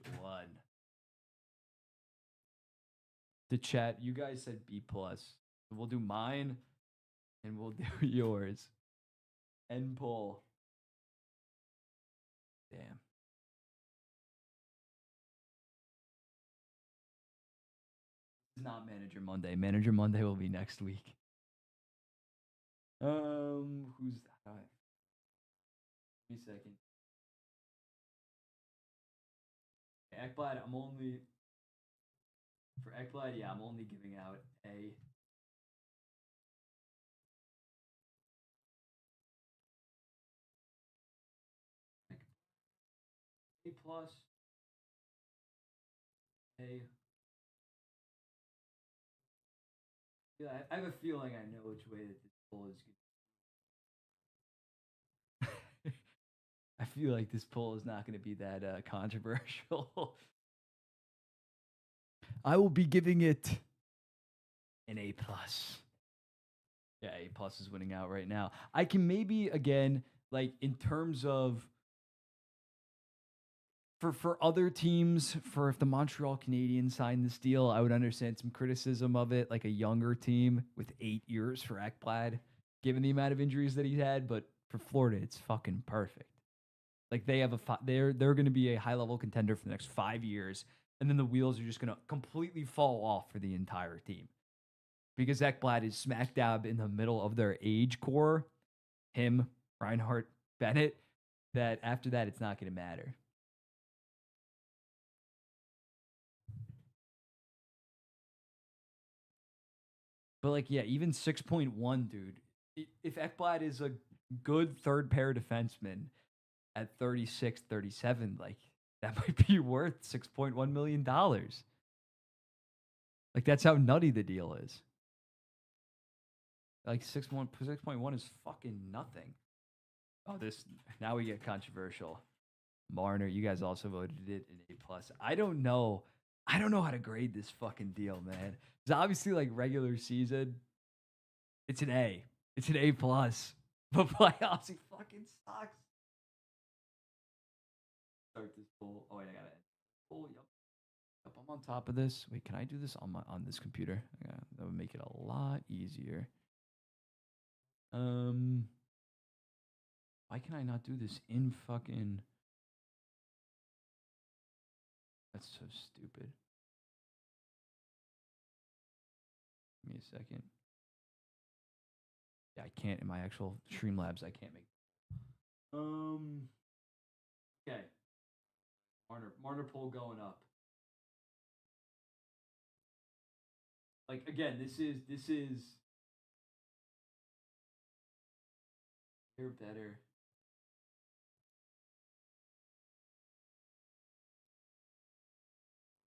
The chat, you guys said B plus. We'll do mine and we'll do yours. End poll. Damn. It's not Manager Monday. Manager Monday will be next week. Who's that? Give me a second. Ekblad, I'm only for Ekblad, yeah, I'm only giving out A. A plus. A. Yeah, I have a feeling I know which way that this poll is going. I feel like this poll is not going to be that controversial. I will be giving it an A plus. Yeah, A plus is winning out right now. I can maybe again, like in terms of for other teams, for if the Montreal Canadiens signed this deal, I would understand some criticism of it, like a younger team with 8 years for Ekblad, given the amount of injuries that he's had. But for Florida, it's fucking perfect. Like they have they're going to be a high level contender for the next 5 years, and then the wheels are just going to completely fall off for the entire team because Ekblad is smack dab in the middle of their age core. Him, Reinhart, Bennett. That after that, it's not going to matter. But like, yeah, even 6.1, dude. If Ekblad is a good third pair defenseman at 36, 37, like that might be worth $6.1 million. Like that's how nutty the deal is. Like 6.1 is fucking nothing. Oh, this now we get controversial. Marner, you guys also voted it an A plus. I don't know. I don't know how to grade this fucking deal, man. It's obviously like regular season. It's an A. It's an A plus. But playoffs, he fucking sucks. Start this poll. Oh wait, I gotta end. Oh yep. Yep, I'm on top of this. Wait, can I do this on this computer? Yeah, that would make it a lot easier. Why can I not do this in fucking? That's so stupid. Give me a second. Yeah, I can't in my actual Streamlabs. I can't make. Okay. Marner poll going up. Like again, this is you're better.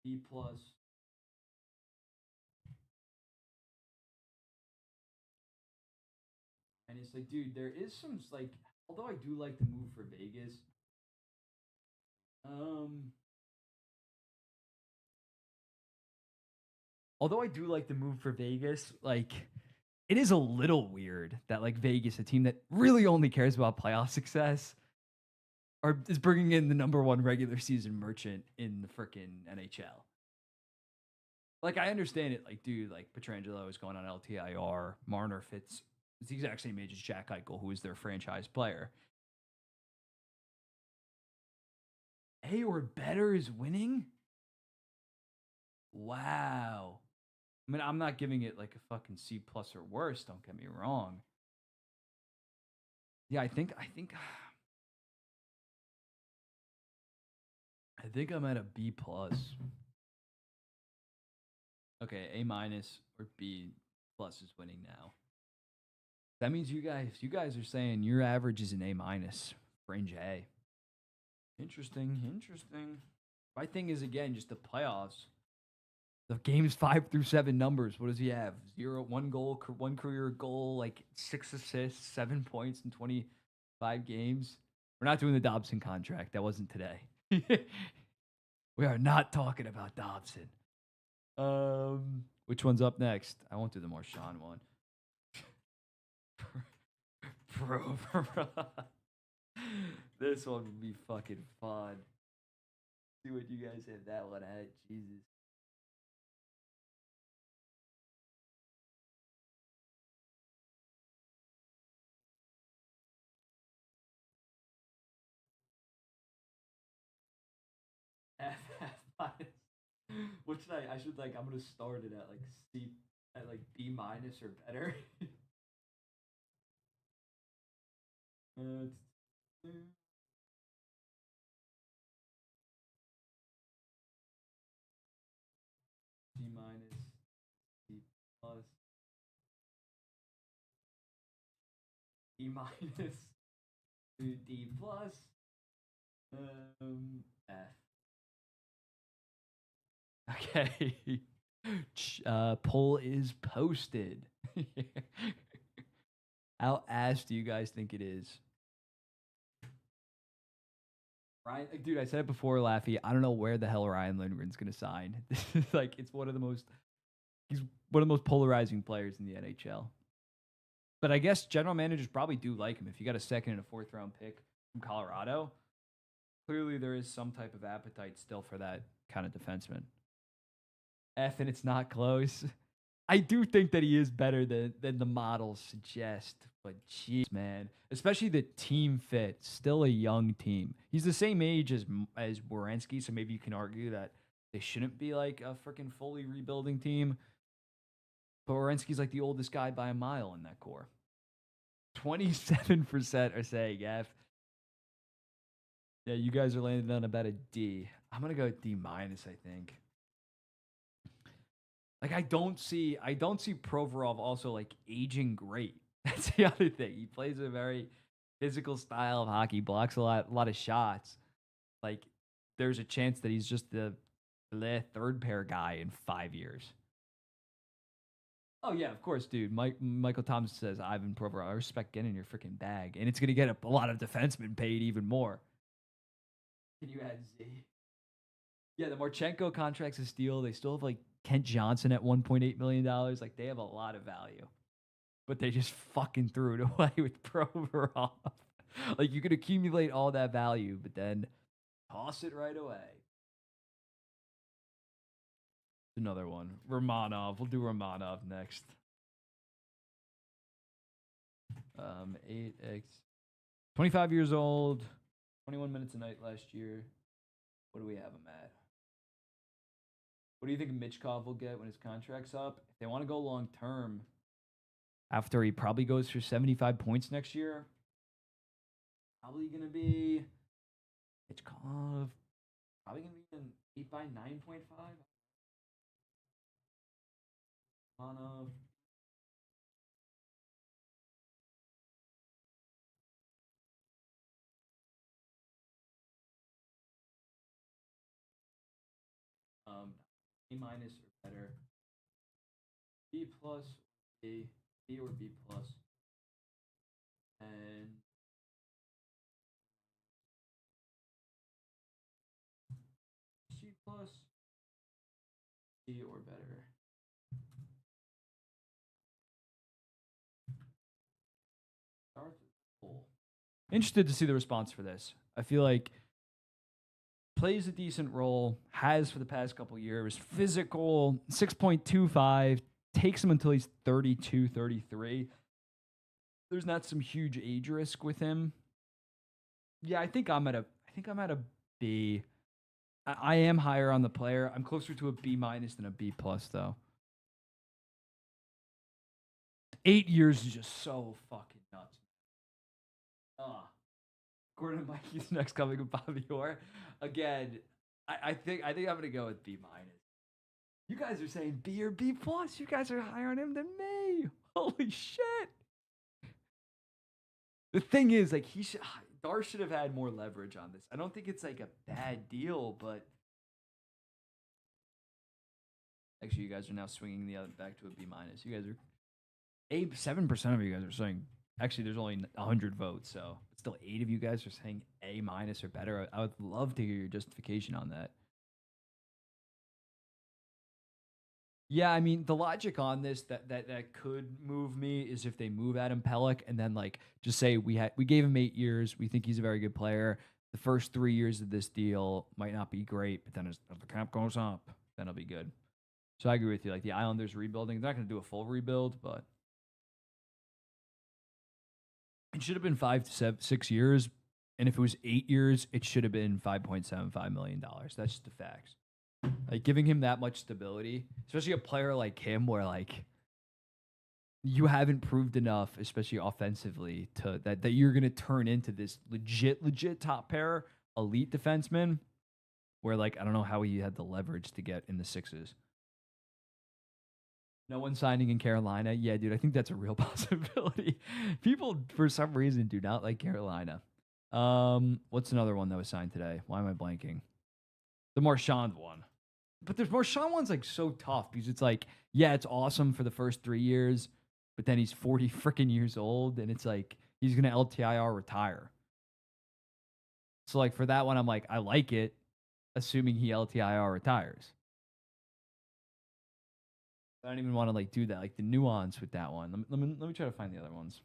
B plus. And it's like, dude, there is some like, although I do like the move for Vegas. Although I do like the move for Vegas, like it is a little weird that like Vegas, a team that really only cares about playoff success, is bringing in the #1 regular season merchant in the freaking NHL. Like I understand it, like dude, like Pietrangelo is going on LTIR. Marner fits. It's the exact same age as Jack Eichel, who is their franchise player. A or better is winning. Wow. I mean, I'm not giving it like a fucking C plus or worse. Don't get me wrong. Yeah, I think I'm at a B plus. Okay, A minus or B plus is winning now. That means you guys are saying your average is an A minus, fringe A. Interesting. My thing is again just the playoffs. The games 5 through 7 numbers. What does he have? 0, 1 goal, 1 career goal, like 6 assists, 7 points in 25 games. We're not doing the Dobson contract. That wasn't today. We are not talking about Dobson. Which one's up next? I won't do the Marchand one. Bro. This one would be fucking fun. See what you guys have that one at. Jesus. F what should I should like I'm gonna start it at like C at like B minus or better. C minus, C plus, E minus, D plus, F. Okay. Poll is posted. How ass do you guys think it is? Ryan, dude, I said it before, Laffy. I don't know where the hell Ryan Lindgren's gonna sign. This is like he's one of the most polarizing players in the NHL. But I guess general managers probably do like him. If you got a second and a fourth round pick from Colorado, clearly there is some type of appetite still for that kind of defenseman. F and it's not close. I do think that he is better than the models suggest, but jeez, man, especially the team fit. Still a young team. He's the same age as Werenski, so maybe you can argue that they shouldn't be like a freaking fully rebuilding team. But Werenski's like the oldest guy by a mile in that core. 27% are saying F. Yeah, you guys are landing on about a D. I'm gonna go D minus, I think. Like I don't see Provorov also like aging great. That's the other thing. He plays a very physical style of hockey, blocks a lot of shots. Like there's a chance that he's just the third pair guy in 5 years. Oh yeah, of course, dude. Michael Thompson says Ivan Provorov. I respect getting your freaking bag, and it's gonna get a lot of defensemen paid even more. Can you add Z? Yeah, the Marchenko contract's a steal. They still have like Kent Johnson at $1.8 million. Like they have a lot of value, but they just fucking threw it away with Provorov. Like you could accumulate all that value, but then toss it right away. Another one, Romanov. We'll do Romanov next. 8x, 25 years old, 21 minutes a night last year. What do we have him at? What do you think Mitchkov will get when his contract's up? If they want to go long term, after he probably goes for 75 points next year, probably going to be Mitchkov. Probably going to be an 8 by 9.5. Romanov. A minus or better. B plus, B or B plus, and C plus, C or better. Interested to see the response for this. I feel like plays a decent role, has for the past couple years, physical, 6.25, takes him until he's 32, 33. There's not some huge age risk with him. Yeah, I think I'm at a B. I am higher on the player. I'm closer to a B minus than a B plus though. 8 years is just so fucking nuts. Gordon Mikey's next coming with Bobby Orr. Again, I think I'm gonna go with B minus. You guys are saying B or B plus. You guys are higher on him than me. Holy shit. The thing is, like, Dar should have had more leverage on this. I don't think it's like a bad deal, but actually, you guys are now swinging the other back to a B minus. You guys are 7% of you guys are saying. Actually, there's only 100 votes, so still 8 of you guys are saying A minus or better. I would love to hear your justification on that. Yeah, I mean the logic on this that could move me is if they move Adam Pelech and then like just say we gave him 8 years. We think he's a very good player. The first 3 years of this deal might not be great, but then as the cap goes up, then it'll be good. So I agree with you. Like the Islanders rebuilding, they're not going to do a full rebuild, but it should have been 5 to 6 years. And if it was 8 years, it should have been $5.75 million. That's just the facts. Like giving him that much stability, especially a player like him, where like you haven't proved enough, especially offensively, to that you're gonna turn into this legit top pair elite defenseman. Where like I don't know how he had the leverage to get in the sixes. No one signing in Carolina. Yeah, dude, I think that's a real possibility. People for some reason do not like Carolina. What's another one that was signed today? Why am I blanking? The Marchand one. But the Marchand one's like so tough because it's like, yeah, it's awesome for the first 3 years, but then he's 40 freaking years old, and it's like he's gonna LTIR retire. So like for that one, I'm like, I like it, assuming he LTIR retires. I don't even want to like do that. Like the nuance with that one. Let me try to find the other ones.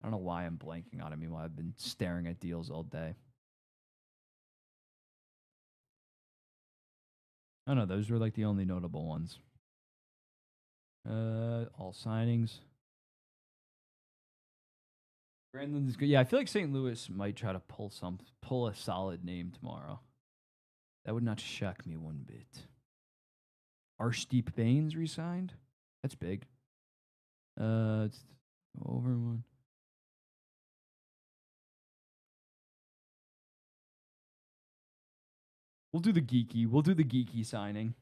I don't know why I'm blanking on it. Meanwhile, I've been staring at deals all day. Oh no, those were like the only notable ones. All signings. Brandon's good. Yeah, I feel like St. Louis might try to pull a solid name tomorrow. That would not shock me one bit. Arshdeep Baines resigned. That's big. It's over one. We'll do the geeky signing.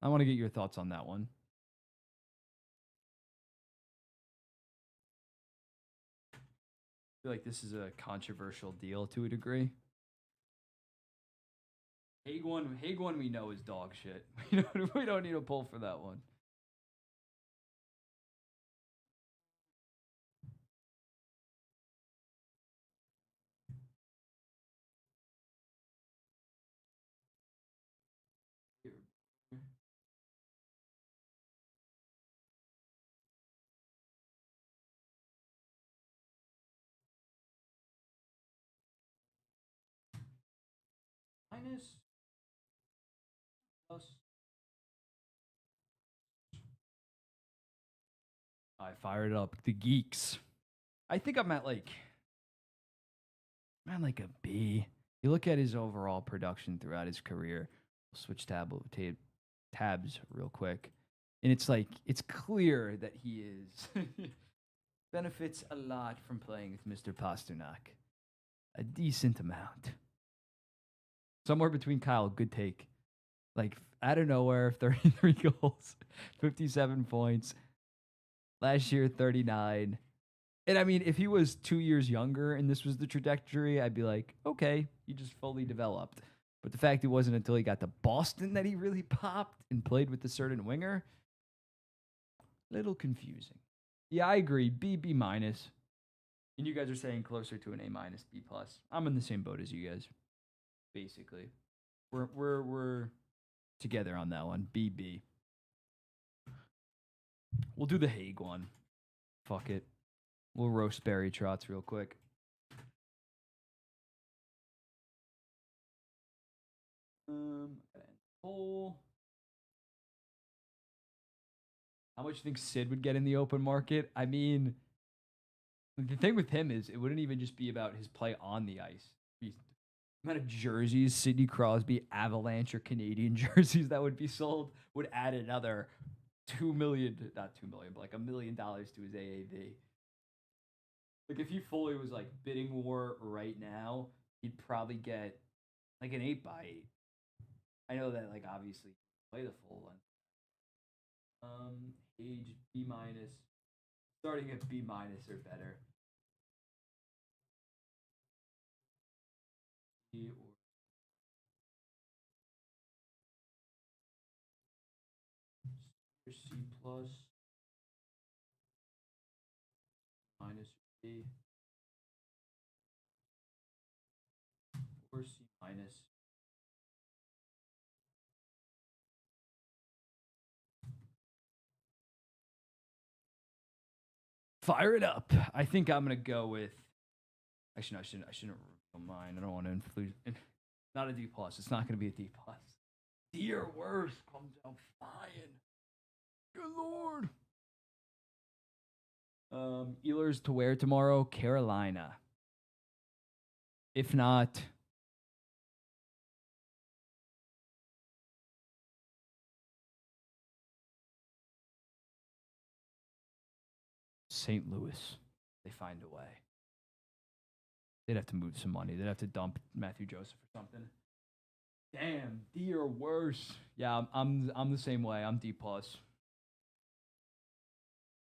I want to get your thoughts on that one. I feel like this is a controversial deal to a degree. Hague one we know is dog shit. We don't need a pull for that one. minus plus. I fired up the geeks. I think I'm at like a B. You look at his overall production throughout his career. We'll switch tabs real quick, and it's like it's clear that he is benefits a lot from playing with Mr. Pasternak. A decent amount. Somewhere between Kyle, good take. Like out of nowhere, 33 goals, 57 points. Last year, 39. And I mean, if he was 2 years younger and this was the trajectory, I'd be like, okay, he just fully developed. But the fact it wasn't until he got to Boston that he really popped and played with a certain winger, little confusing. Yeah, I agree. B minus. And you guys are saying closer to an A minus, B plus. I'm in the same boat as you guys, basically. We're together on that one. B. We'll do the Hague one. Fuck it. We'll roast Barry Trotz real quick. How much do you think Sid would get in the open market? I mean, the thing with him is it wouldn't even just be about his play on the ice. The amount of jerseys, Sidney Crosby, Avalanche, or Canadian jerseys that would be sold would add another $2 million, not $2 million, but like $1 million to his AAV. Like if he fully was like bidding war right now, he'd probably get like an 8x8. I know that like obviously play the full one. Age B minus, starting at B minus or better. B or C plus minus B or C minus. Fire it up. I think I'm gonna go with. Actually, no, I shouldn't mind. I don't want to influence. Not a D plus. It's not gonna be a D plus. D or worse comes out fine. Good lord. Ehlers to wear tomorrow, Carolina. If not, St. Louis. They find a way. They'd have to move some money. They'd have to dump Matthew Joseph or something. Damn, D or worse. Yeah, I'm the same way. I'm D plus.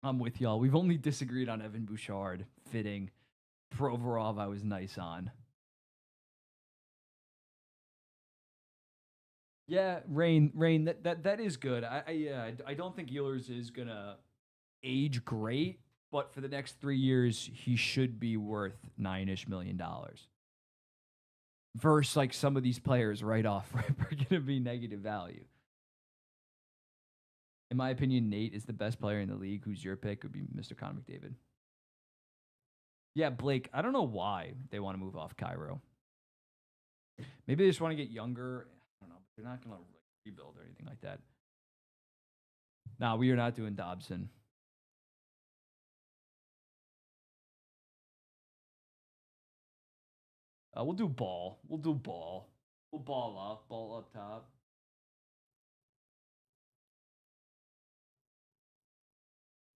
I'm with y'all. We've only disagreed on Evan Bouchard fitting. Provorov, I was nice on. Yeah, Rain. That is good. I don't think Ehlers is gonna age great, but for the next 3 years, he should be worth $9-ish million. Versus like some of these players right off right, are gonna be negative value. In my opinion, Nate is the best player in the league. Who's your pick? Would be Mr. Connor McDavid. Yeah, Blake. I don't know why they want to move off Cairo. Maybe they just want to get younger. I don't know. They're not going to rebuild or anything like that. No, we are not doing Dobson. We'll do ball. We'll do ball. We'll ball up top.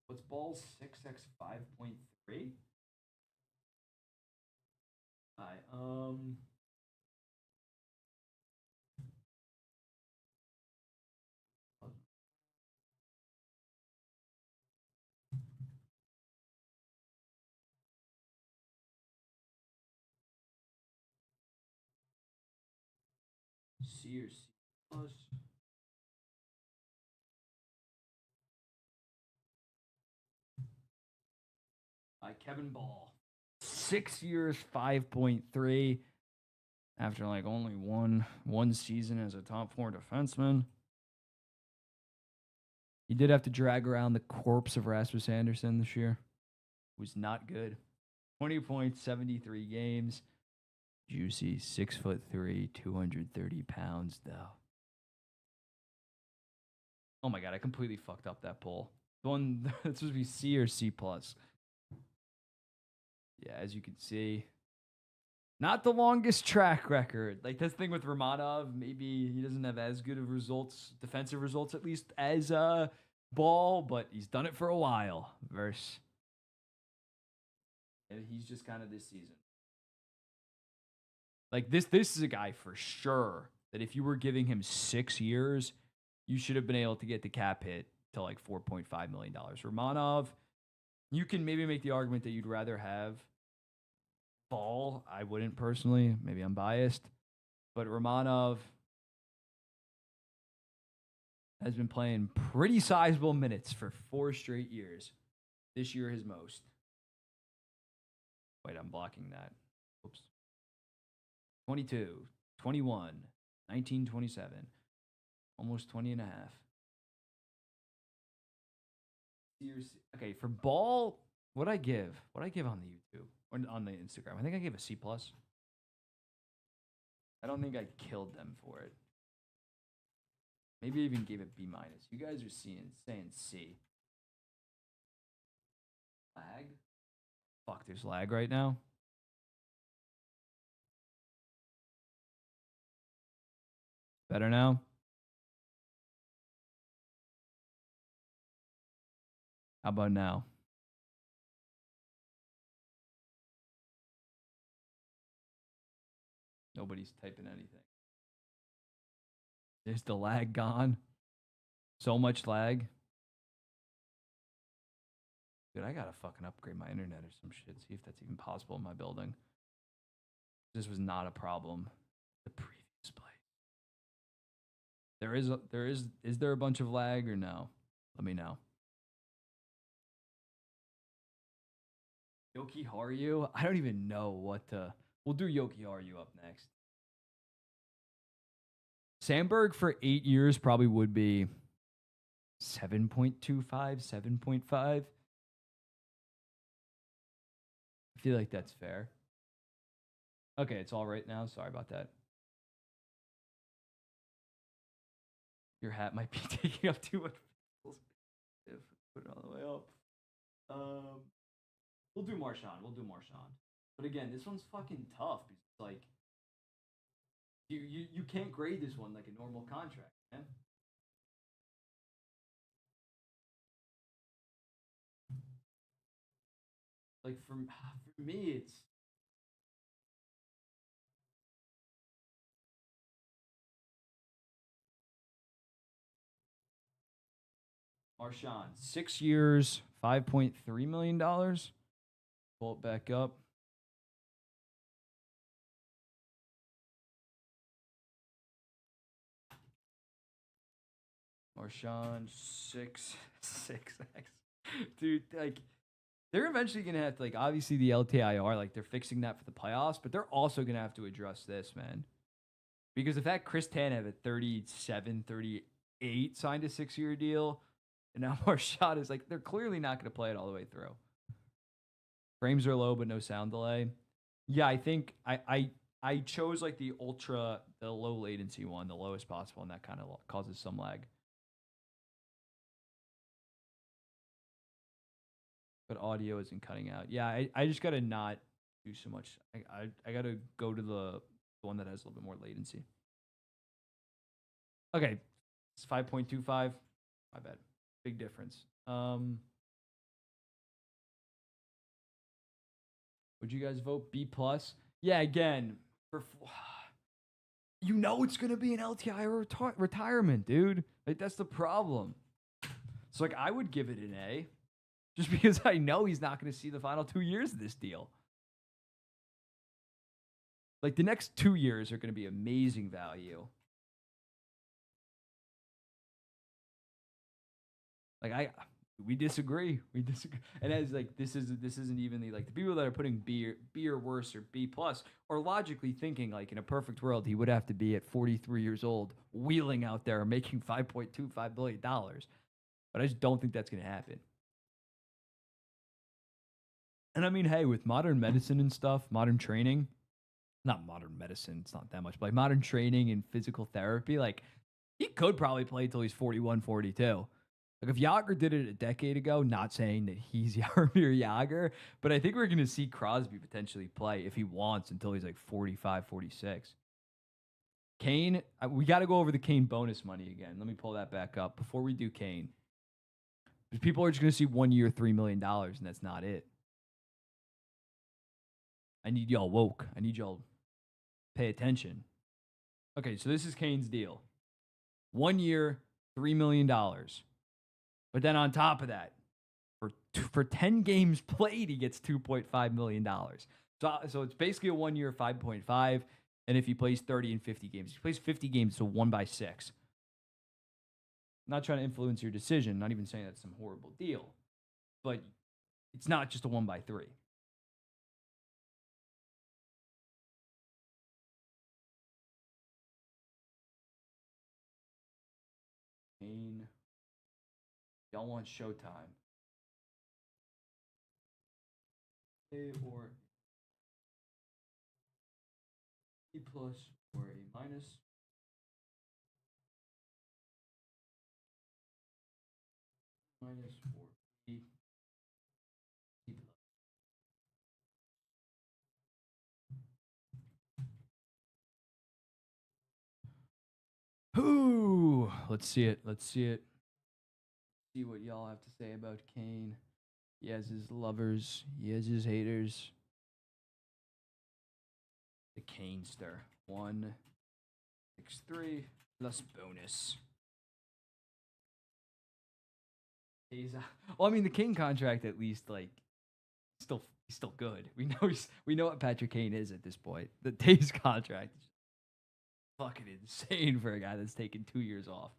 What's ball 6x 5.3? All right. C or C plus. Kevin Ball. 6 years, 5.3. After like only one season as a top 4 defenseman. He did have to drag around the corpse of Rasmus Anderson this year. It was not good. 20 points, 73 games. Juicy, 6'3", 230 pounds though. Oh my god, I completely fucked up that poll. The one that's supposed to be C or C plus. Yeah, as you can see, not the longest track record. Like that's the thing with Romanov. Maybe he doesn't have as good of results, defensive results at least, as Ball, but he's done it for a while. And he's just kind of this season. Like this is a guy for sure that if you were giving him 6 years, you should have been able to get the cap hit to like $4.5 million. Romanov, you can maybe make the argument that you'd rather have Ball. I wouldn't personally. Maybe I'm biased. But Romanov has been playing pretty sizable minutes for 4 straight years. This year, his most. Wait, I'm blocking that. Oops. 22, 21, 19, 27. Almost 20 and a half. Okay, for Ball, what'd I give? What'd I give on the YouTube? Or on the Instagram? I think I gave a C+. plus. I don't think I killed them for it. Maybe I even gave it B-. You guys are saying C. Lag? Fuck, there's lag right now. Better now? How about now? Nobody's typing anything. Is the lag gone? So much lag. Dude, I gotta fucking upgrade my internet or some shit. See if that's even possible in my building. This was not a problem the previous play. Is there a bunch of lag or no? Let me know. Yoki Haru? I don't even know what to. We'll do Yoki Haru up next. Sandberg for 8 years probably would be 7.25, 7.5. I feel like that's fair. Okay, it's all right now. Sorry about that. Your hat might be taking up too much. If put it all the way up. We'll do Marchand. But again, this one's fucking tough because like you can't grade this one like a normal contract, man. Like for me, it's Marchand, 6 years, $5.3 million. Pull it back up. Marchand, 6x. Dude, like, they're eventually going to have to, like, obviously the LTIR, like, they're fixing that for the playoffs, but they're also going to have to address this, man. Because the fact Chris Tanev at 37, 38 signed a 6-year deal, and now Marchand is like, they're clearly not going to play it all the way through. Frames are low, but no sound delay. Yeah, I think I chose like the low latency one, the lowest possible, and that kind of causes some lag. But audio isn't cutting out. Yeah, I just gotta not do so much. I gotta go to the one that has a little bit more latency. Okay, it's 5.25. My bad. Big difference. Would you guys vote B plus? Yeah, again, you know it's gonna be an LTI retirement, dude. Like that's the problem. So like I would give it an A, just because I know he's not gonna see the final 2 years of this deal. Like the next 2 years are gonna be amazing value. Like we disagree. And as like this isn't even the like the people that are putting B or worse or B plus are logically thinking like in a perfect world he would have to be at 43 years old wheeling out there making $5.25 billion. But I just don't think that's gonna happen. And I mean, hey, with modern medicine and stuff, modern training, not modern medicine, it's not that much, but like modern training and physical therapy, like he could probably play until he's 41, 42. Like if Yager did it a decade ago, not saying that he's Jaromir Yager, but I think we're going to see Crosby potentially play if he wants until he's like 45, 46. Kane, we got to go over the Kane bonus money again. Let me pull that back up before we do Kane. Because people are just going to see 1 year, $3 million, and that's not it. I need y'all woke. I need y'all pay attention. Okay, so this is Kane's deal. 1 year, $3 million. But then on top of that, for 10 games played, he gets $2.5 million. So it's basically a 1 year, 5.5. And if he plays 30 and 50 games, he plays 50 games, so 1/6. Not trying to influence your decision, not even saying that's some horrible deal. But it's not just a 1/3. Kane. Y'all want Showtime. A or E plus or A minus. Minus or B. E plus. Ooh, let's see it. Let's see it. See what y'all have to say about Kane. He has his lovers. He has his haters. The Kanester. 163 plus bonus. Well, I mean, the Kane contract at least like he's still good. We know what Patrick Kane is at this point. The Taves contract is fucking insane for a guy that's taken 2 years off.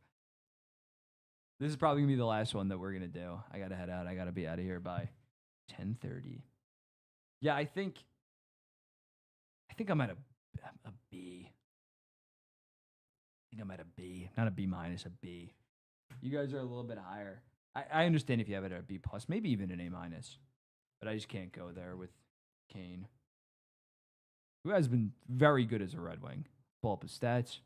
This is probably gonna be the last one that we're gonna do. I gotta head out. I gotta be out of here by 10:30. Yeah, I think I'm at a B. I think I'm at a B, not a B minus, a B. You guys are a little bit higher. I understand if you have it at a B plus, maybe even an A minus, but I just can't go there with Kane, who has been very good as a Red Wing. Pull up his stats.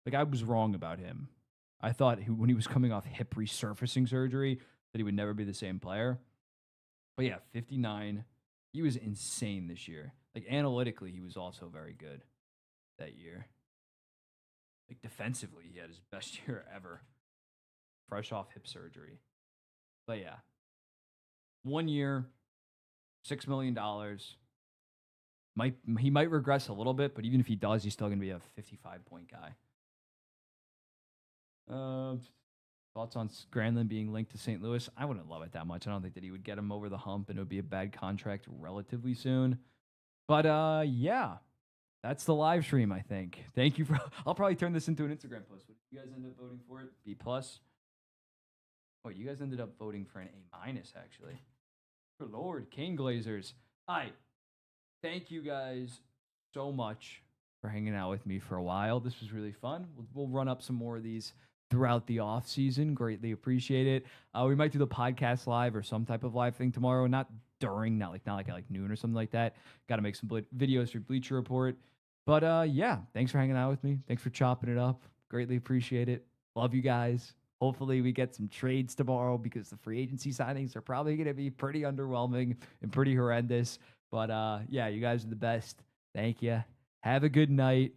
Like I was wrong about him. I thought when he was coming off hip resurfacing surgery that he would never be the same player. But yeah, 59. He was insane this year. Like analytically, he was also very good that year. Like defensively, he had his best year ever. Fresh off hip surgery. But yeah. 1 year, $6 million. He might regress a little bit, but even if he does, he's still gonna be a 55-point guy. Thoughts on Granlund being linked to St. Louis? I wouldn't love it that much. I don't think that he would get him over the hump, and it would be a bad contract relatively soon. But yeah, that's the live stream. I think. Thank you for. I'll probably turn this into an Instagram post. What did you guys end up voting for? It B plus. Oh, you guys ended up voting for an A minus, actually. Good Lord, Kane Glazers. All right. Thank you guys so much for hanging out with me for a while. This was really fun. We'll run up some more of these throughout the off season. Greatly appreciate it. We might do the podcast live or some type of live thing tomorrow. Not during, not like at like noon or something like that. Got to make some videos for Bleacher Report. But yeah, thanks for hanging out with me. Thanks for chopping it up. Greatly appreciate it. Love you guys. Hopefully we get some trades tomorrow because the free agency signings are probably going to be pretty underwhelming and pretty horrendous. But yeah, you guys are the best. Thank you. Have a good night.